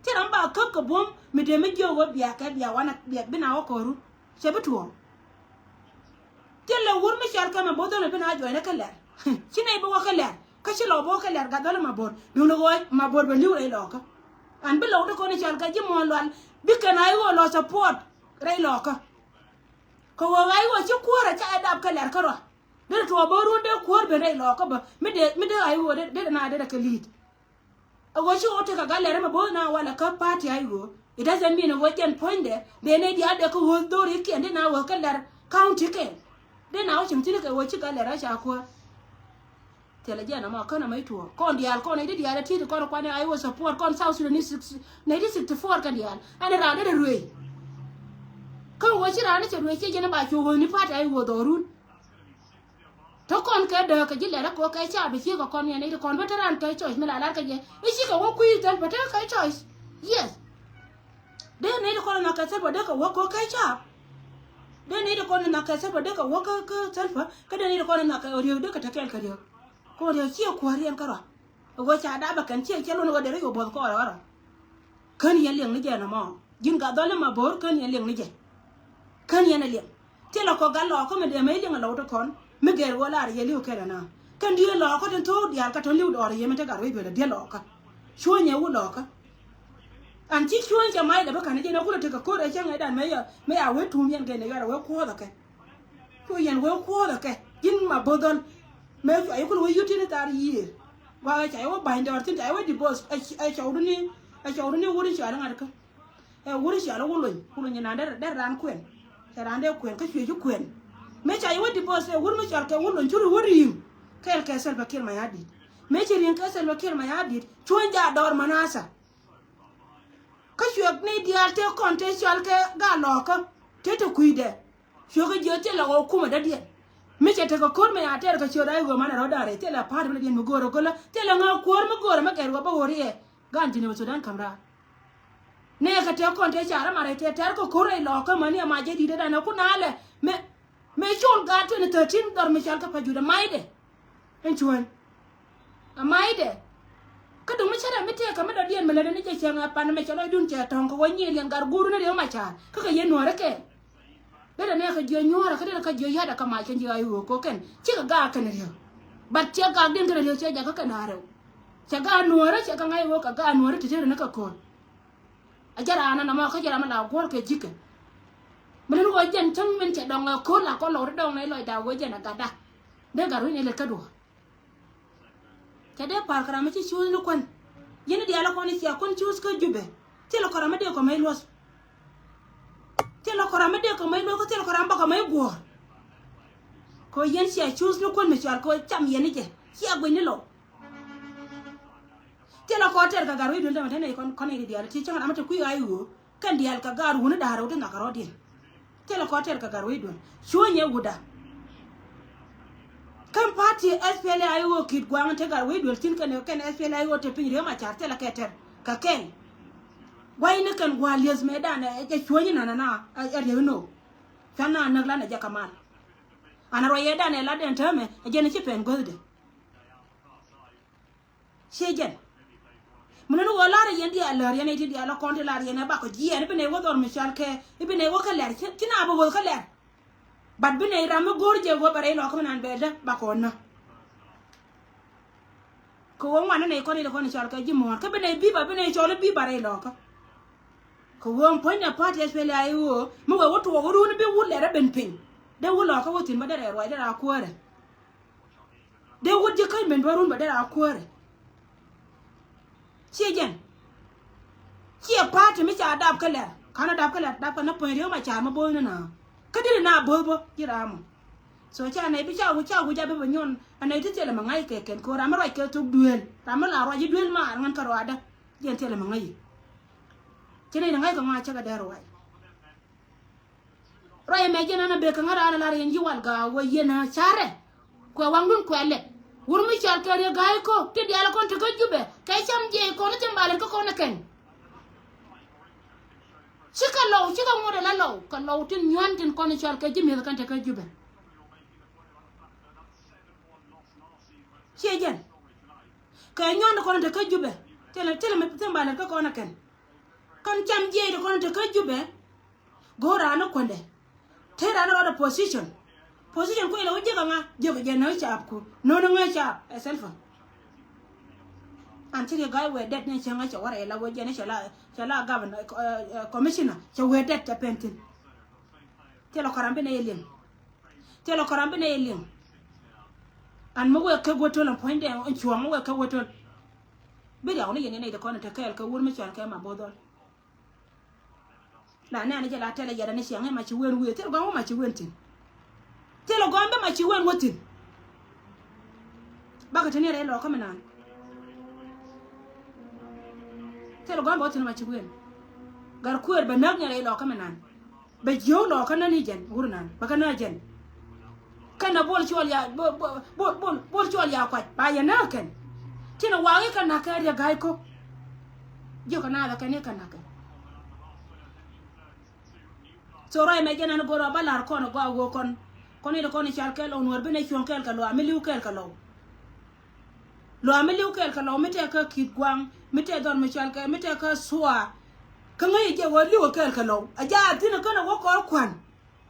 ti ran ba ko ko bom mi de mi jogo biya ka biya wana biya bina o ko ru se betuo ti le wur mi ciar ka ma bodo le bina jo ne kala ci ne bo kala ka ci lo bo kala ga dole ma bor du no goy ma bor be liw re lo ka an be lo de ko ne ciar ka ji mo lwan bi ka na yo lo support re lo ka ko wa ai wo ci ko ra ca adab kala ka ro de to boru de ko be re lo ka ba mi de ai wo de na de ka lead a wo shi o te ka galere ma bo na wala ka party ai wo it doesn't mean we can point there de ne dia de ko wo do ri ke de na wo ka lar county ke de na o chim ti ke wo chi galere sha ko tele je na ma kana mai to kon dia ko ne dia de ti ko ko ne ai wo support kon South Sudanese 1964 kan dia ana ra de ruwe ko wo chi ra ne che ruwe che je na ba chu wo ni party ai wo do run to kon ke de ka jile ra ko kai cha bi chi ko kon ne ni kon veteran kai choice me la la ka je i chi ko wo ku tan but kai choice yes de ne ko na ka se bo de ka wo ko kai cha de ne ko na ka se bo de ka wo ka selfa ka de ne ko na ka ori de ka ta kel ka de ko de chi ko ri an ka ro wo cha da ba kan chi che lo no de ro bo ko ro kan ye leng ni je na mo jin ga dole ma bor kan ye leng ni je kan ye na leng ti lo ko ga lo ko me de me leng lo to kon me ger wala ye liu kera na kan die lo ko den to dia ka to liu do ye me te gar we be de lo ka sho nye wu lo ka an ti sho ja mai da ba kan je na ku te ka ko da chen ai dan me ya we tu mien ke ne ya we ko da ke ko yen we ko da ke jin ma bodon me ai ku we yuti ne tar yi wa ga ai wa bain da tin ai we di boss ai chawru ni wuri sha ran ka e wuri sha lo wo lo ni na da ran kwen ta ran de kwen ka shwe ju kwen me cha yi di boss e wur me char ke wur lon churu wuri kel ke sel bakir ma yadi me chi rin ke sel bakir ma yadi chonja dor manasa ka shwek ne dial te konte chal ke ga loka te to kuide shoga jote la ko kuma da die me cha te ko kon me ater ka choda go mana rodare te la par me dien mo goro gola te la nga kor mo goro ma ker go ba wori e ganti ne Sudan kamra ne ka te konte chara mare te ter ko kore loka mani ma je di da na kunale me chol ga 2013 dor me chal ka pajuda maide en chuan a maide ka dum chara mete ka meda dien mele ne che changa pan me chalo dun che tong ko nyi lian gar guru ne yo ma cha ka ye nuore ke beda ne ka jo nyora ka de ka jo yada ka ma chen ji ayu ko ken chi ka ga ka ne yo bat che ga din ka ne yo che ja ka na re che ga nuore che ka ngai wo ka ga nuore te ne ka ko ajara ana na ma ka jara ma la gor ke jike mene wo jen tang men che dong ko la ko lo dong ne loi da wo jen ga da de ga ru ne le ka do de par kara ma ci cius no kon yene di ala ko ni sia kon cius ko jube te lo kara ma de ko may los te lo kara ma de ko may lo ko te lo kara ba ko may go ko yen sia cius no kon me cial ko cham yene je sia go ni lo te lo ko ter ka garu dun da ma ne kon ni di ala ci changa ma te ku ayu kan di al ka garu ne da ro de na karo di te lo ko ter ka garu dun sho nye guda kan party SPLA ayo kid gwang te gar we dul tin kan SPLA ayo te pin re ma charte la keter ka ken wai ne kan gwa les me da na e chwoni na er no kana na la na ja kamal ana ro ye da ne la den tame e je ne ci pen golde shejen mun no wala re yendi ala re ne ti di ala konti la re ne ba ko ji ne bene wo dor misal ke bene wo ka ler ti na bo wo ka ler bat bine ramu gorje go bare lo ko nan beda bakona ko won wana ne ko ni ko ni chal ka ji mo ka bine bi ba bine chole bi bare lo ko won ponya party SPLA ayo mo wo to wo ru ni bi wulle ra ben pin de wulo ka wotin ba dare ro dare akware de wudje kai men barun ba dare akware chejen chi party mi cha dab kala kana dab kala dab ka na point re ma cha ma bo na kadiri na bobo jiramo so cha ne bi cha gu ja be nyon anai ti tele mangai ke ken ko ramara ke to duel ramala ro ji duel ma ngan ka roada jen tele mangai tene ngai ka ma cha ga daro wai ro ye me jena na be ka ngara la ren ji wal ga wo yena chare ko wangun ko le wurmi chal ke re gai ko ti di ala kon te ko jube kay cham je ko na tembalen ko na ken chika ngore la low ka low tin nyon tin ko ni chal ka jimi kan te ka jube chejen ka nyon ko te ka jube tele me tembale ka ko na ken kan cham je ko te ka jube gora na konde tera na da position ko ila wuje ga je ga na chap ko no nga chap selfa antiri guy we det ne changa cha wara ela wuje ne chala governor commissioner cha we det cha pentin telo karambe ne yelim an mo we ka goto la point en chuwa mo we ka goto be ya oni yene ne de ko na ta kel ka wur mi chan ka ma bodol la ne ani jala tele yada ne changa ma chi wen we telo go ma chi wen tin telo go ambe ma chi wen wotin baka tani re lo ka menan telo gamba otin ma chigwen gar kuer ba nag nyale lo kamanan be jo lo kana ni jen urnan ba kana jen kana bol chol ya bol chol ya kwat ba ya naken tina wawe kana ka ya gai ko jo kana da kane kana ka so rai me jena no goro balar kono go kon ni ko ni chal ke lo nor be ne chon kel ka lo ameli u kel ka lo mete ka kit gwang mete don michal ka mete ka swa ka ngai je wo liwo kel ka lo aja tina kana wo ko kwan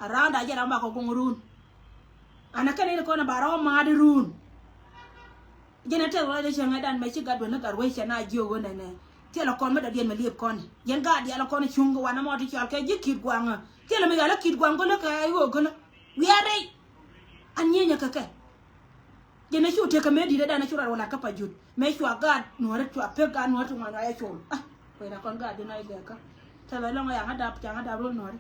aranda aja ma ko gongurun ana kana ni ko na baro ma de run jena te wo de changa dan me chi gadwa na garwe chana jiyo wo ne te la kon ma da dien me liep kon yen ga dia la kon chungo wana mo ti chal ka je kit gwang te la me ga la kit gwang ko la ka yo ko la wi are anyenya ka ka jena chu te ka me di da na chura wala ka pajut me chu agad no re chu apega no tu ma ya chu ah ko na kon ga de na ile ka ta la lo ya ngada changa da ro no re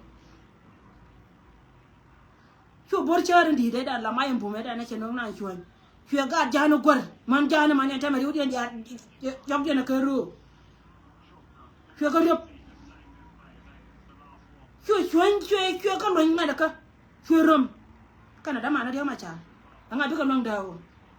chu bor chare di da la mai mbu me da na cheno na chu chu agad janu gor man janu man ta mari udi ya jog de na ka ru chu ga ro chu ka lo ma da ka chu rom kana da ma na de ma cha anga bi ka long dawo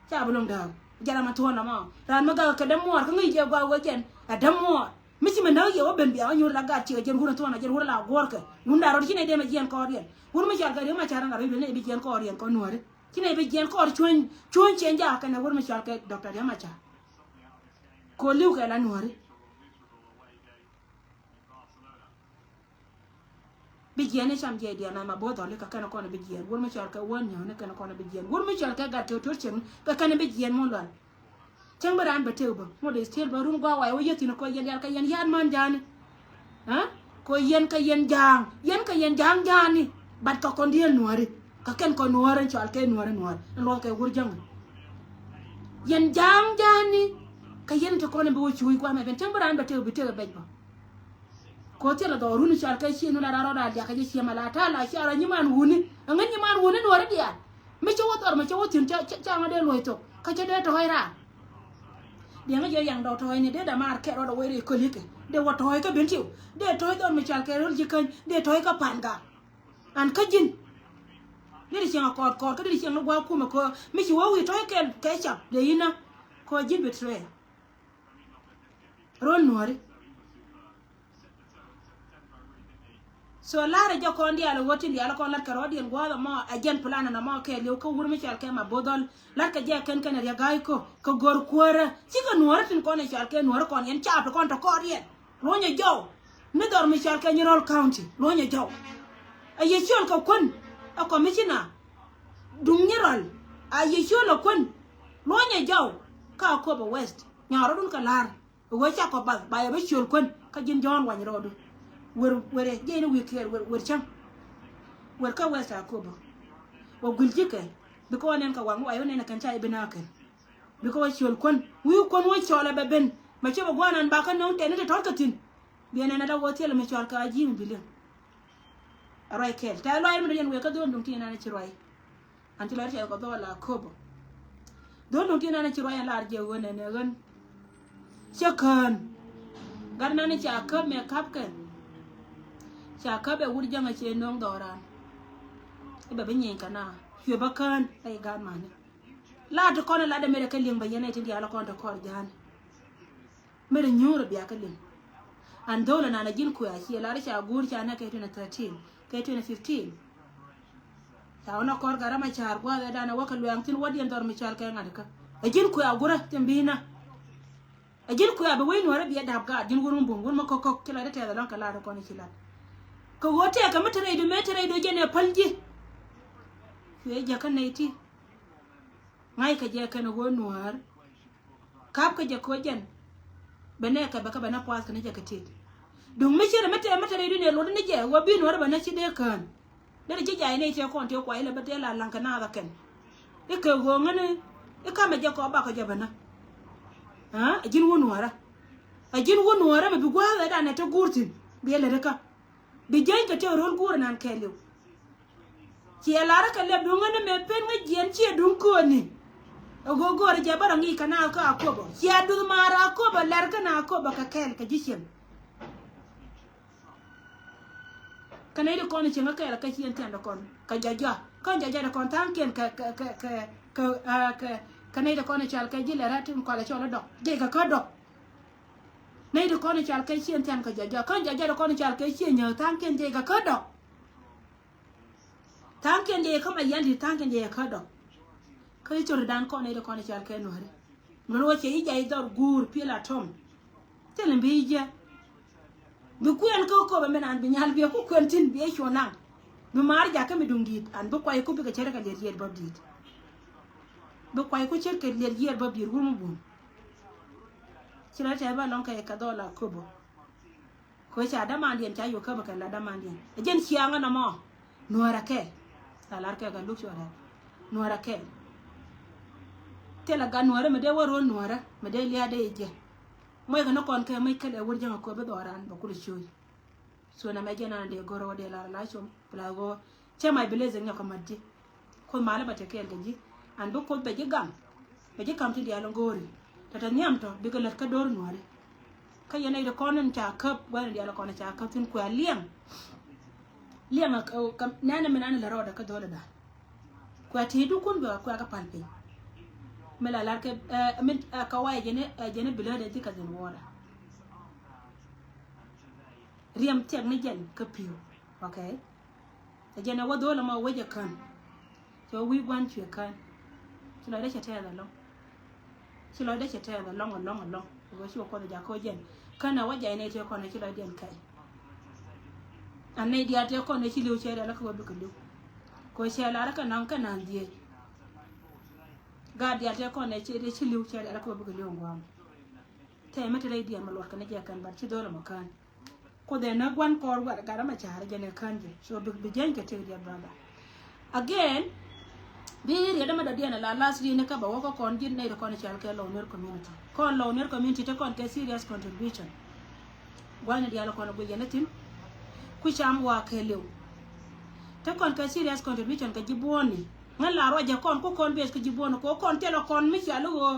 cha bu long dawo jara ma to na ma ran ma ga ka da mo ka ngi je gwa wo jen a da mo mi ci me na ye wo ben bi a nyu la ga ci jen hura to na jen hura la gor ka mun da ro ci ne de ma jen ko rien hur ma jar ga de ma cha nga ri ne bi jen ko rien ko no re ci ne bi jen ko chon chen ja ka na hur ma cha ka doctor ya ma cha ko liu ka la nuore bijiane cham je dia na ma bodo le ka kana kona bijiane wor ma chal ka won nyaw ne kana kona bijiane wor ma chal ka ga to chen ka kana bijiane mon lan chang baran ba tew ba mo de stel ba rum gwa wai wo yeti no ko yen yar ka yen yan man jani ha ko yen ka yen jang jani bat ka kon dia nuore ka ken ko nuore chal ke nuore lo ke wor jang yen jang jani ka yen to kona bo chui kwa me ben chang baran ba tew bi tew ba ko tela do runi chal ka chi no la ro da ja ka chi ma la ta la chara ni man wuni ngan ni man wuni no dia me cho tor me cho tin cha ma de loy to ka che de to hoira dia nga je yang do to ni de da mar ke ro do we ko like de wa to ka ben tiu de to do me chal ke ro ji kan de to ka pan ga an ka jin ni ri chang ko ka ri chang no gwa ku ma ko me chi wo wi to ke cha de ina ko jin betre ron nori so lara jo ko ndi ala woti ndi ala ko lat karo dien gwa ma ajen plan na ma ke le ko wur mi chal ke ma bodol lat ka je ken ken ya gai ko gor kwara ci ko nuor tin ko ne chal ke nuor ko yen cha ko to ko rien lo nya jo mi dor mi chal ke ni rol county lo nya jo aye chol ko kun a commissioner dum ni rol aye chol kun lo nya jo ka ko ba west nya ro dun ka lar wo cha ko ba ya ba chol kun ka jin jon wa ni ro du wer je ni wi ker wer cham wer ka west akobo wo guljike biko nen ka wangu ayo nen kan cha ibina kan biko chol kon wi kon wo chola be ben ma che bo gwanan ba kan non tene to totin bi nen da wotel me chol ka ji mi bilin arai kel ta lo ay mi yen we ka don dum tina na ci roy anti la che ko do la kobo don dum tina na ci roy la je wona ne gon chekan garna ni cha ka me kap kan cha ka be wur janga che nong doran be be nyen kana hyo bakan ay gan mane la to kono la de mere ka ling ba yene tin ya la kon to kor jan mere nyoro biya ka ling an dole na na jin ku ya chi la cha gur cha na ke tuna 13 ke tuna 15 ta ona kor garama char gwa da na waka luang tin wadi ndor mi char ka ngada a jin ku ya gura timbina a jin ku ya be wen wara biya dab ga jin gurum bum gun ma kokok kila da ta da lan kala da kono kila ko wote ka metere do jene palji ye ja kan nayti ngai ka je kan go noir kap ka je ko jen bene ka baka bana pas kan je ka tit dung me chere metere do ne lo ne je wo bi noir bana ci de kan de je ja ne te kon te ko ile bete la lan kana da kan e ka go ngane e ka me je ko ba ka je bana ha jin wo noir a jin wo noir me bi gwa da na te gurtin bi le ka bi jeng ka te rol gur nan kelu ci lara ka le dunga ne me pen nga jien ci dun ko ni ogo gor je barangi kana ka akobo ci adu mara akobo lar kana akobo ka kel ka jishem kana ile kono ci nga ka ci enten kon ka jaja kan jaja da kon tan ken kana ile kono ci al ka jile ratin ko la chola do je ka do nay de kono chal kay chien tan ka jaja kan jaja de kono chal kay chien nya tan ken de ka do tan ken de kama yandi tan ken de ka do kay chor dan kono de kono chal kay no hare mo wo che ija idor gur pila tom telen bi je bi ku en ko be menan bi nyal bi ku kontin bi shona bi mar ja ka mi dungit an bi kwai ku bi ka chere ka de yer bob dit bi kwai ku chere ka de yer bob dir gumu bun chira ta ba lon ka dola kobo ko cha da mandien cha yo ka ba ka la da mandien jen chianga na mo nuara ke salar ke ga lu chora nuara ke tela ga nuara me de woro nuara me de liya de je moy ga no kon ke mai ka de wor janga ko be doran ba ku shoy so na me jena de goro de la la chom la go che mai beleze nya ko maddi ko mala ba te ke ga ji an do ko be ji gam be ji kam ti dia lo gori tata nyam to diga lat ka dor nuare ka yana ida konon cha kap wala dia la konon cha kap tin ko liam ka nana menana la roda ka dola da ko ati du kun ba ko ka palpe mela lar ke min ka waye jene bilade ti ka den wala riam tek ni jen ka piu okay jene wa dola ma waje kan so we want you kan so la da cha ta da lo si lo de che te da long go shi ko ja ko jen kana waja ne te ko ne kila den kai anne dia te ko ne shi liu che da la ko bi ko liu ko she la ra kana kana die ga dia te ko ne che de shi liu che da la ko bi ko liu ngwa te mate dai dia malor kana ja kan bar ci dole makan ko de na gwan ko wa ga ma char je ne kan je so bi jen ke te dia brother again bir ya dama da dia na la last ne ka ba ko kon jin ne ko ne chal ke lo ner community kon lo ner community te kon ke serious contribution gwana dia la ko na go yenatin ku cham wa ke lew te kon ke serious contribution ka jiboni ngala ro ja kon ko kon bes ko jiboni ko kon te lo kon mi chalo go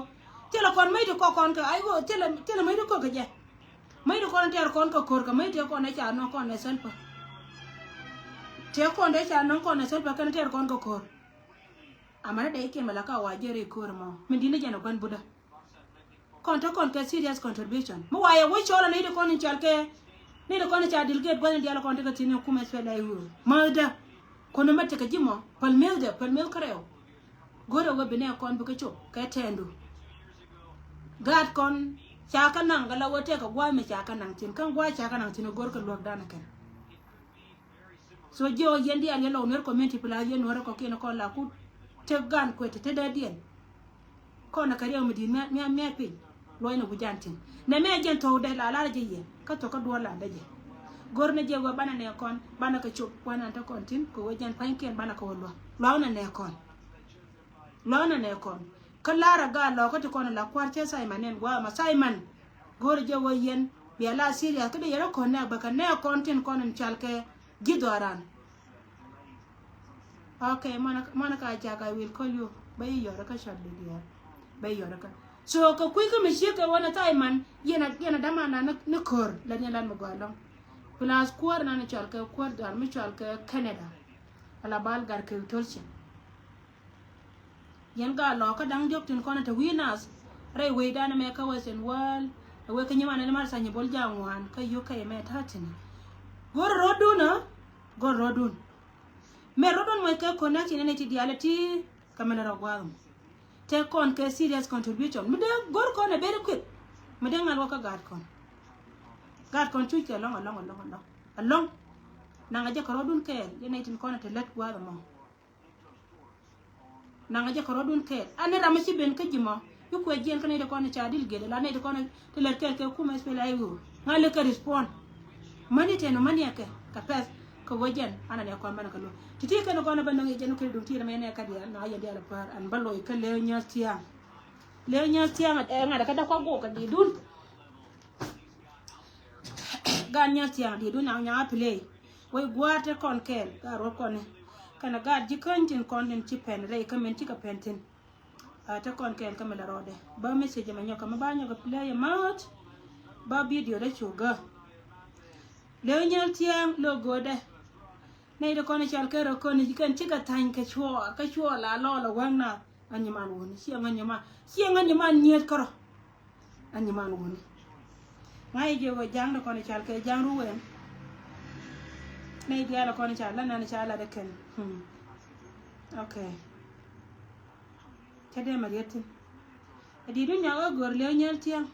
te lo kon mai ko kon ka ai go te lo mai ko ka je mai ko kon te kon ko kor ka mai te kon ne cha no kon ne selpa te kon de cha no kon ne selpa kan te kon ko kor amana da yake malaka wa jere kor ma min dina jana ban buda kon to kon ka serious contribution mo waye wo chola ne de kon ni chalke ne de kon cha dilget gwan dia la kon te ka tini kuma fe lai hu malda kono mate ka jimo palmel kareo goro go bine kon bu ka cho ka tendu gad kon chaka nang gala wote ka gwa me chaka nang tin kan gwa chaka nang tin gor ka lok dana ken so jo yendi an yelo ner community pla yen wora ko kino kon la ku te gan ko te da dien ko na kariya mu di me pe loy na bujantin na me jen to de la je ye ka to ka do la de je gor na je go bana ne kon bana ka chup wana ta kon tin ko wajen panken bana ko lo na ne kon kalara ga lo ko to kon la kwarte sai manen gwa ma sai man gor je wo yen bi ala siria ka de yero kon na ba ka ne kon tin kon chalke gidoran. Okay, Monica Jack, I will call you by your shot, dear. By your so, quick, Monsieur, one time, man, Yena Damana, Nicor, Daniel Mogalo. Plus, quarter and a chalka, quarter, Michalka, Canada. Alabal Garkel Tulsian. Yanga Loka, down joke in corner to winners. Railway Dynamica was in world. Awaken you and Mars and your Boljan one, Kayuka met Hatton. Go Roduna, go Rodun. Me rodon mo ke connect in any ideality kamera gwam te kon ke serious contribution me de gor kon e very quick me de ngal waka gad kon chu ke long nanga je ko rodun ke yene tin kon te let gwam mo nanga je ko rodun ke ane ramasi ben ke jimo yu ko jen kan de kon cha dil gede la ne de kon te let ke kuma spela yu ngale ke respond mani te no mani ke ka pes ko wajen ana ne kon bana kalo titi kan ko na banno je no ke dum tira mene ka dia na yende ala par an ballo ke le nyaltia ngada ka da ko go ka di dun gan nyaltia di dun na nya play way gwate kon kel ga ro kon kana ga ji kantin kon den ci pen re ka men ci ka pentin ta kon kel ka mela rode ba message ma nyoka ma ba nyoka play mat ba video da chuga le nyaltia lo gode nei de kono chal kero kono jikan chika tan ka chwa la lo wangna anyaman woni si anyaman nyet karo anyaman woni ngai je wo jang de kono chal ke jang ruwen nei dia la kono chal la nan chala de ken okay tade mariette edi dunya o gor le nyel tiang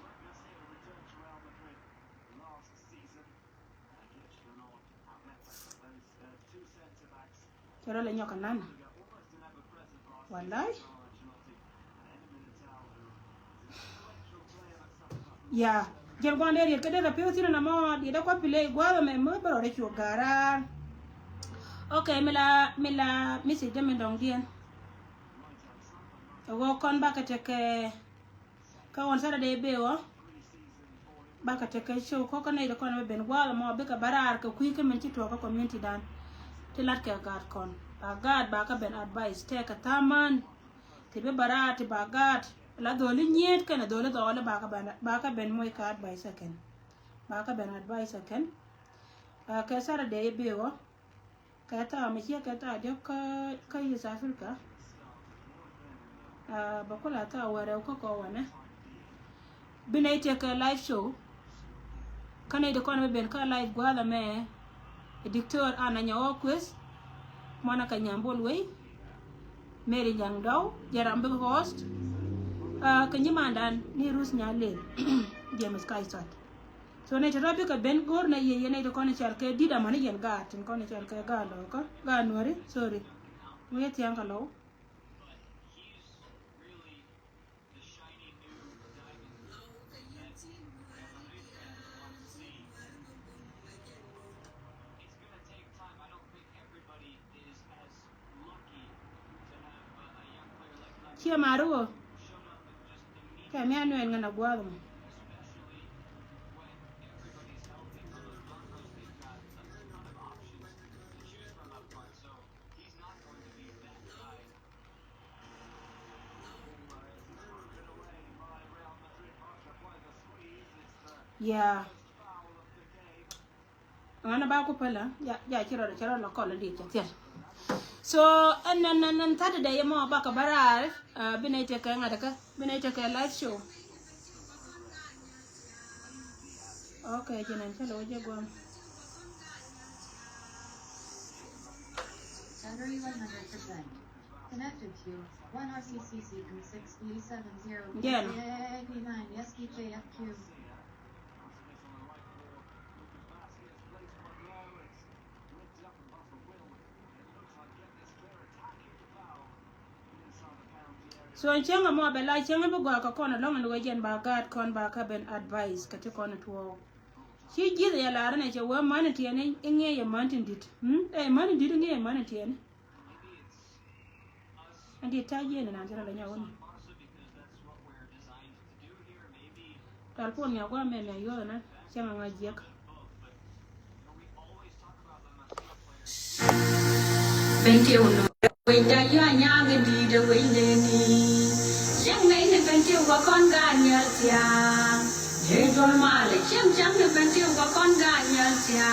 pero le nyoka nana wallahi ya jel gonde ri ke de pe tira na mo di da ko pile gwa me mo baro de chugara okay mila misi de me dong dien wo kon ba ka te ke ka won sara de be wo ba ka te ke show ko ko ne de kon be ben gwa mo be ka barar ka ku ke men ti to ka community dan tilat ke gad kon bagad ba ka ben advice te ka taman te be barati bagad la doli nyet kana dole ba ka ben moy ka advice ken ba ka ben advice ken ka sara de bewo ka ta me ka ta de ka yi Africa ba ko la ta ware ko wana binay te ka live show kana de kon ben ka live gwala me Dictor ana nyawo quiz mona ka nyambol wey Mary Nyangdaw jaram be host ka nyimandan ni rus nyale James kai sat so ne tarabi ka ben gor na ye ne to kon char ke dida man yen ga tin kon char ke ga lo ko ga nori sorry mo yeti an kalo Chia maru ka mi anu en ngana gwa mo ya ana ba ko pala ya kiro la ko la di tia so an tata da yamo ba ka barar binai te ka ngada ka binai te ka live show okay jinan chalo je gwam Battery 100%. Connected to 1 RCCC 6E70 Yeah. 89 SDJFQ. so en chenga mo be la chenga bu gwa ka kono long ndo jen ba gad kon ba ka ben advice ka ti kono to chi ji ya la ne che wa man ti ne nge ye man tin dit man dit nge man ti ne andi ta je ne na jara la nyawo ni tal pon ya gwa me yo na chenga nga jek Thank you. When da yo nya ga di da we le ni. Yang nei ne ben tiu wa kon ga nya tia. Ye dol ma le chang chang ne ben tiu wa kon ga nya tia.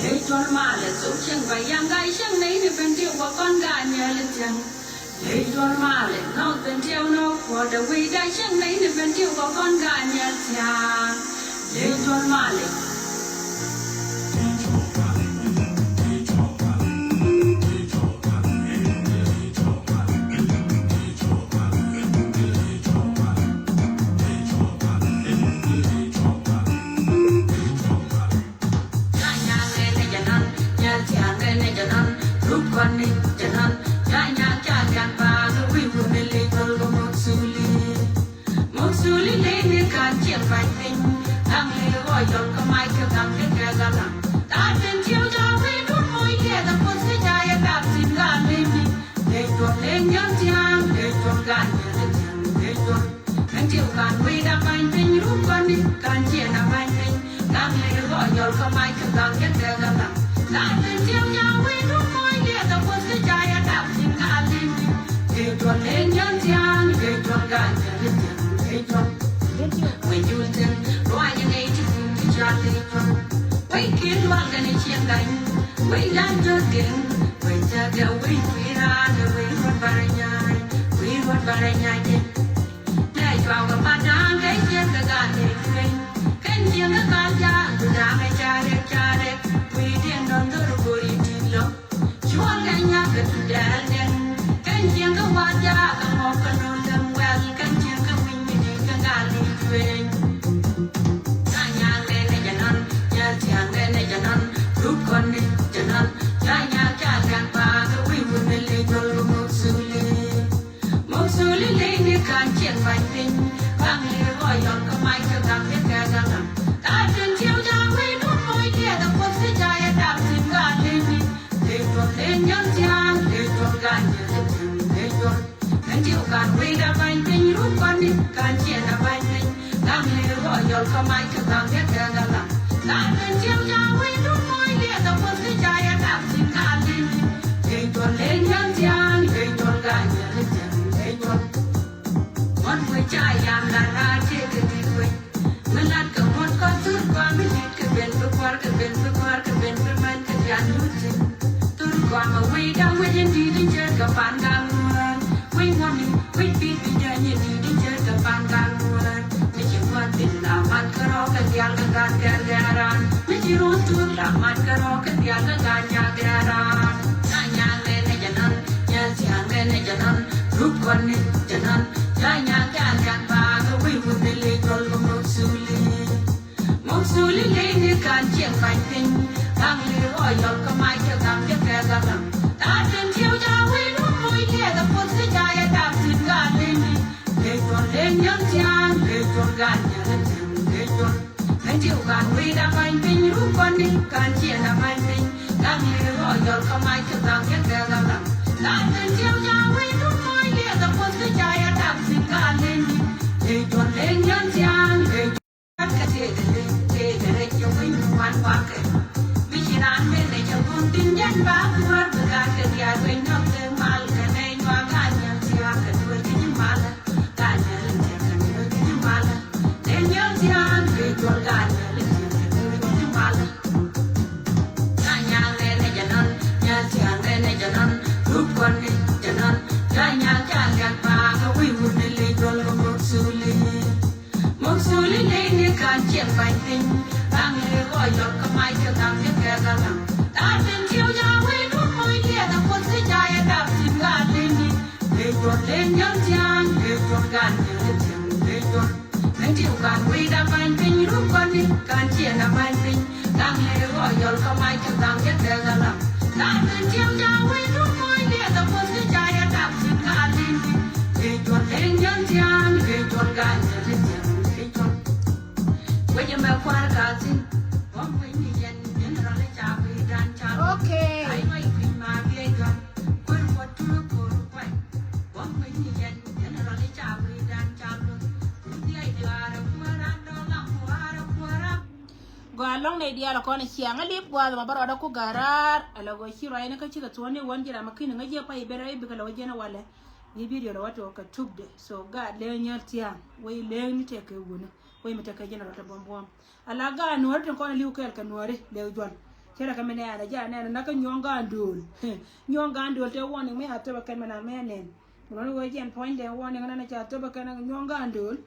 Ye dol ma le zo chang ba yang ga chang nei ne ben tiu wa kon ga nya le chang. Ye dol ma le no ben tiu no for the way da chang nei ne ben tiu wa kon ga nya tia. Ye dol ma le Janan, janya kan ba, we would be legal, da bánh bình rút con đi can chia là bánh bình đang nghe gọi giọt không ai chịu rằng nhất kêu rằng đang từng chiều nhà quê rút môi lia tập quân cứ chạy đạp xin cả lên để chuẩn lên nhân gian để các cái để cho mình hoàn hoàn cái vì chỉ ăn bên này chẳng còn tin nhắn bác hoa từ cả cái nhà quê nhóc từ mal cái này hoa cả nhà chia cái đuôi cái mal cả nhà lên chia cái đuôi cái mal để nhân gian để chuẩn cả nhà lên chia cái đuôi cái mal cả nhà lên này cho nên nhà chia lên này cho nên rút con đi cho nên cả nhà cha gạt bà có quý vun đi lấy cho lo một số lý nên can chia bánh tình đang nghe gọi giọt không ai chịu thằng nhất kẻ ra rằng ta tình chiều nhà quê rút môi lia ta quân sẽ chạy đạp xin gạt lên đi để chuột lên nhân gian để chuột gạt lên tiếng để chuột nên chịu gạt quê đã bánh tình rút con đi can chia là bánh tình đang nghe gọi giọt không ai chịu thằng nhất kẻ ra rằng ta tình chiều nhà quê rút môi lia ta quân sẽ chạy đạp xin gạt lên đi để chuột lên nhân gian để chuột gạt lên tiếng Okay. Gwa long ne dia la kone chianga lip gwa ma baro da ku garar ala go shiro ina ka chiga tuone wanjira makini ngaje pa ibera ibi kala wajena wale ni video la watu ka tubde so ga le nyartia way le ni te ke wona way meta ka jena ta bombom ala ga no tan kone liu kel ka nore le jon kera ka mene ana ja na na ka nyonga ndul te woni me hatta ba kan mana menen no go jen point de woni na cha to ba kan nyonga ndul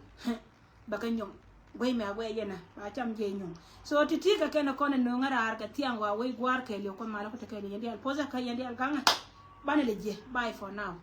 ba ka nyong way me agwe yena ba cham je nyong so titika kena kone no ngara ar ka tiangwa way gwar ke le ko mala ko te ke le yandi al poza ka yandi al ganga bane le je bye for now.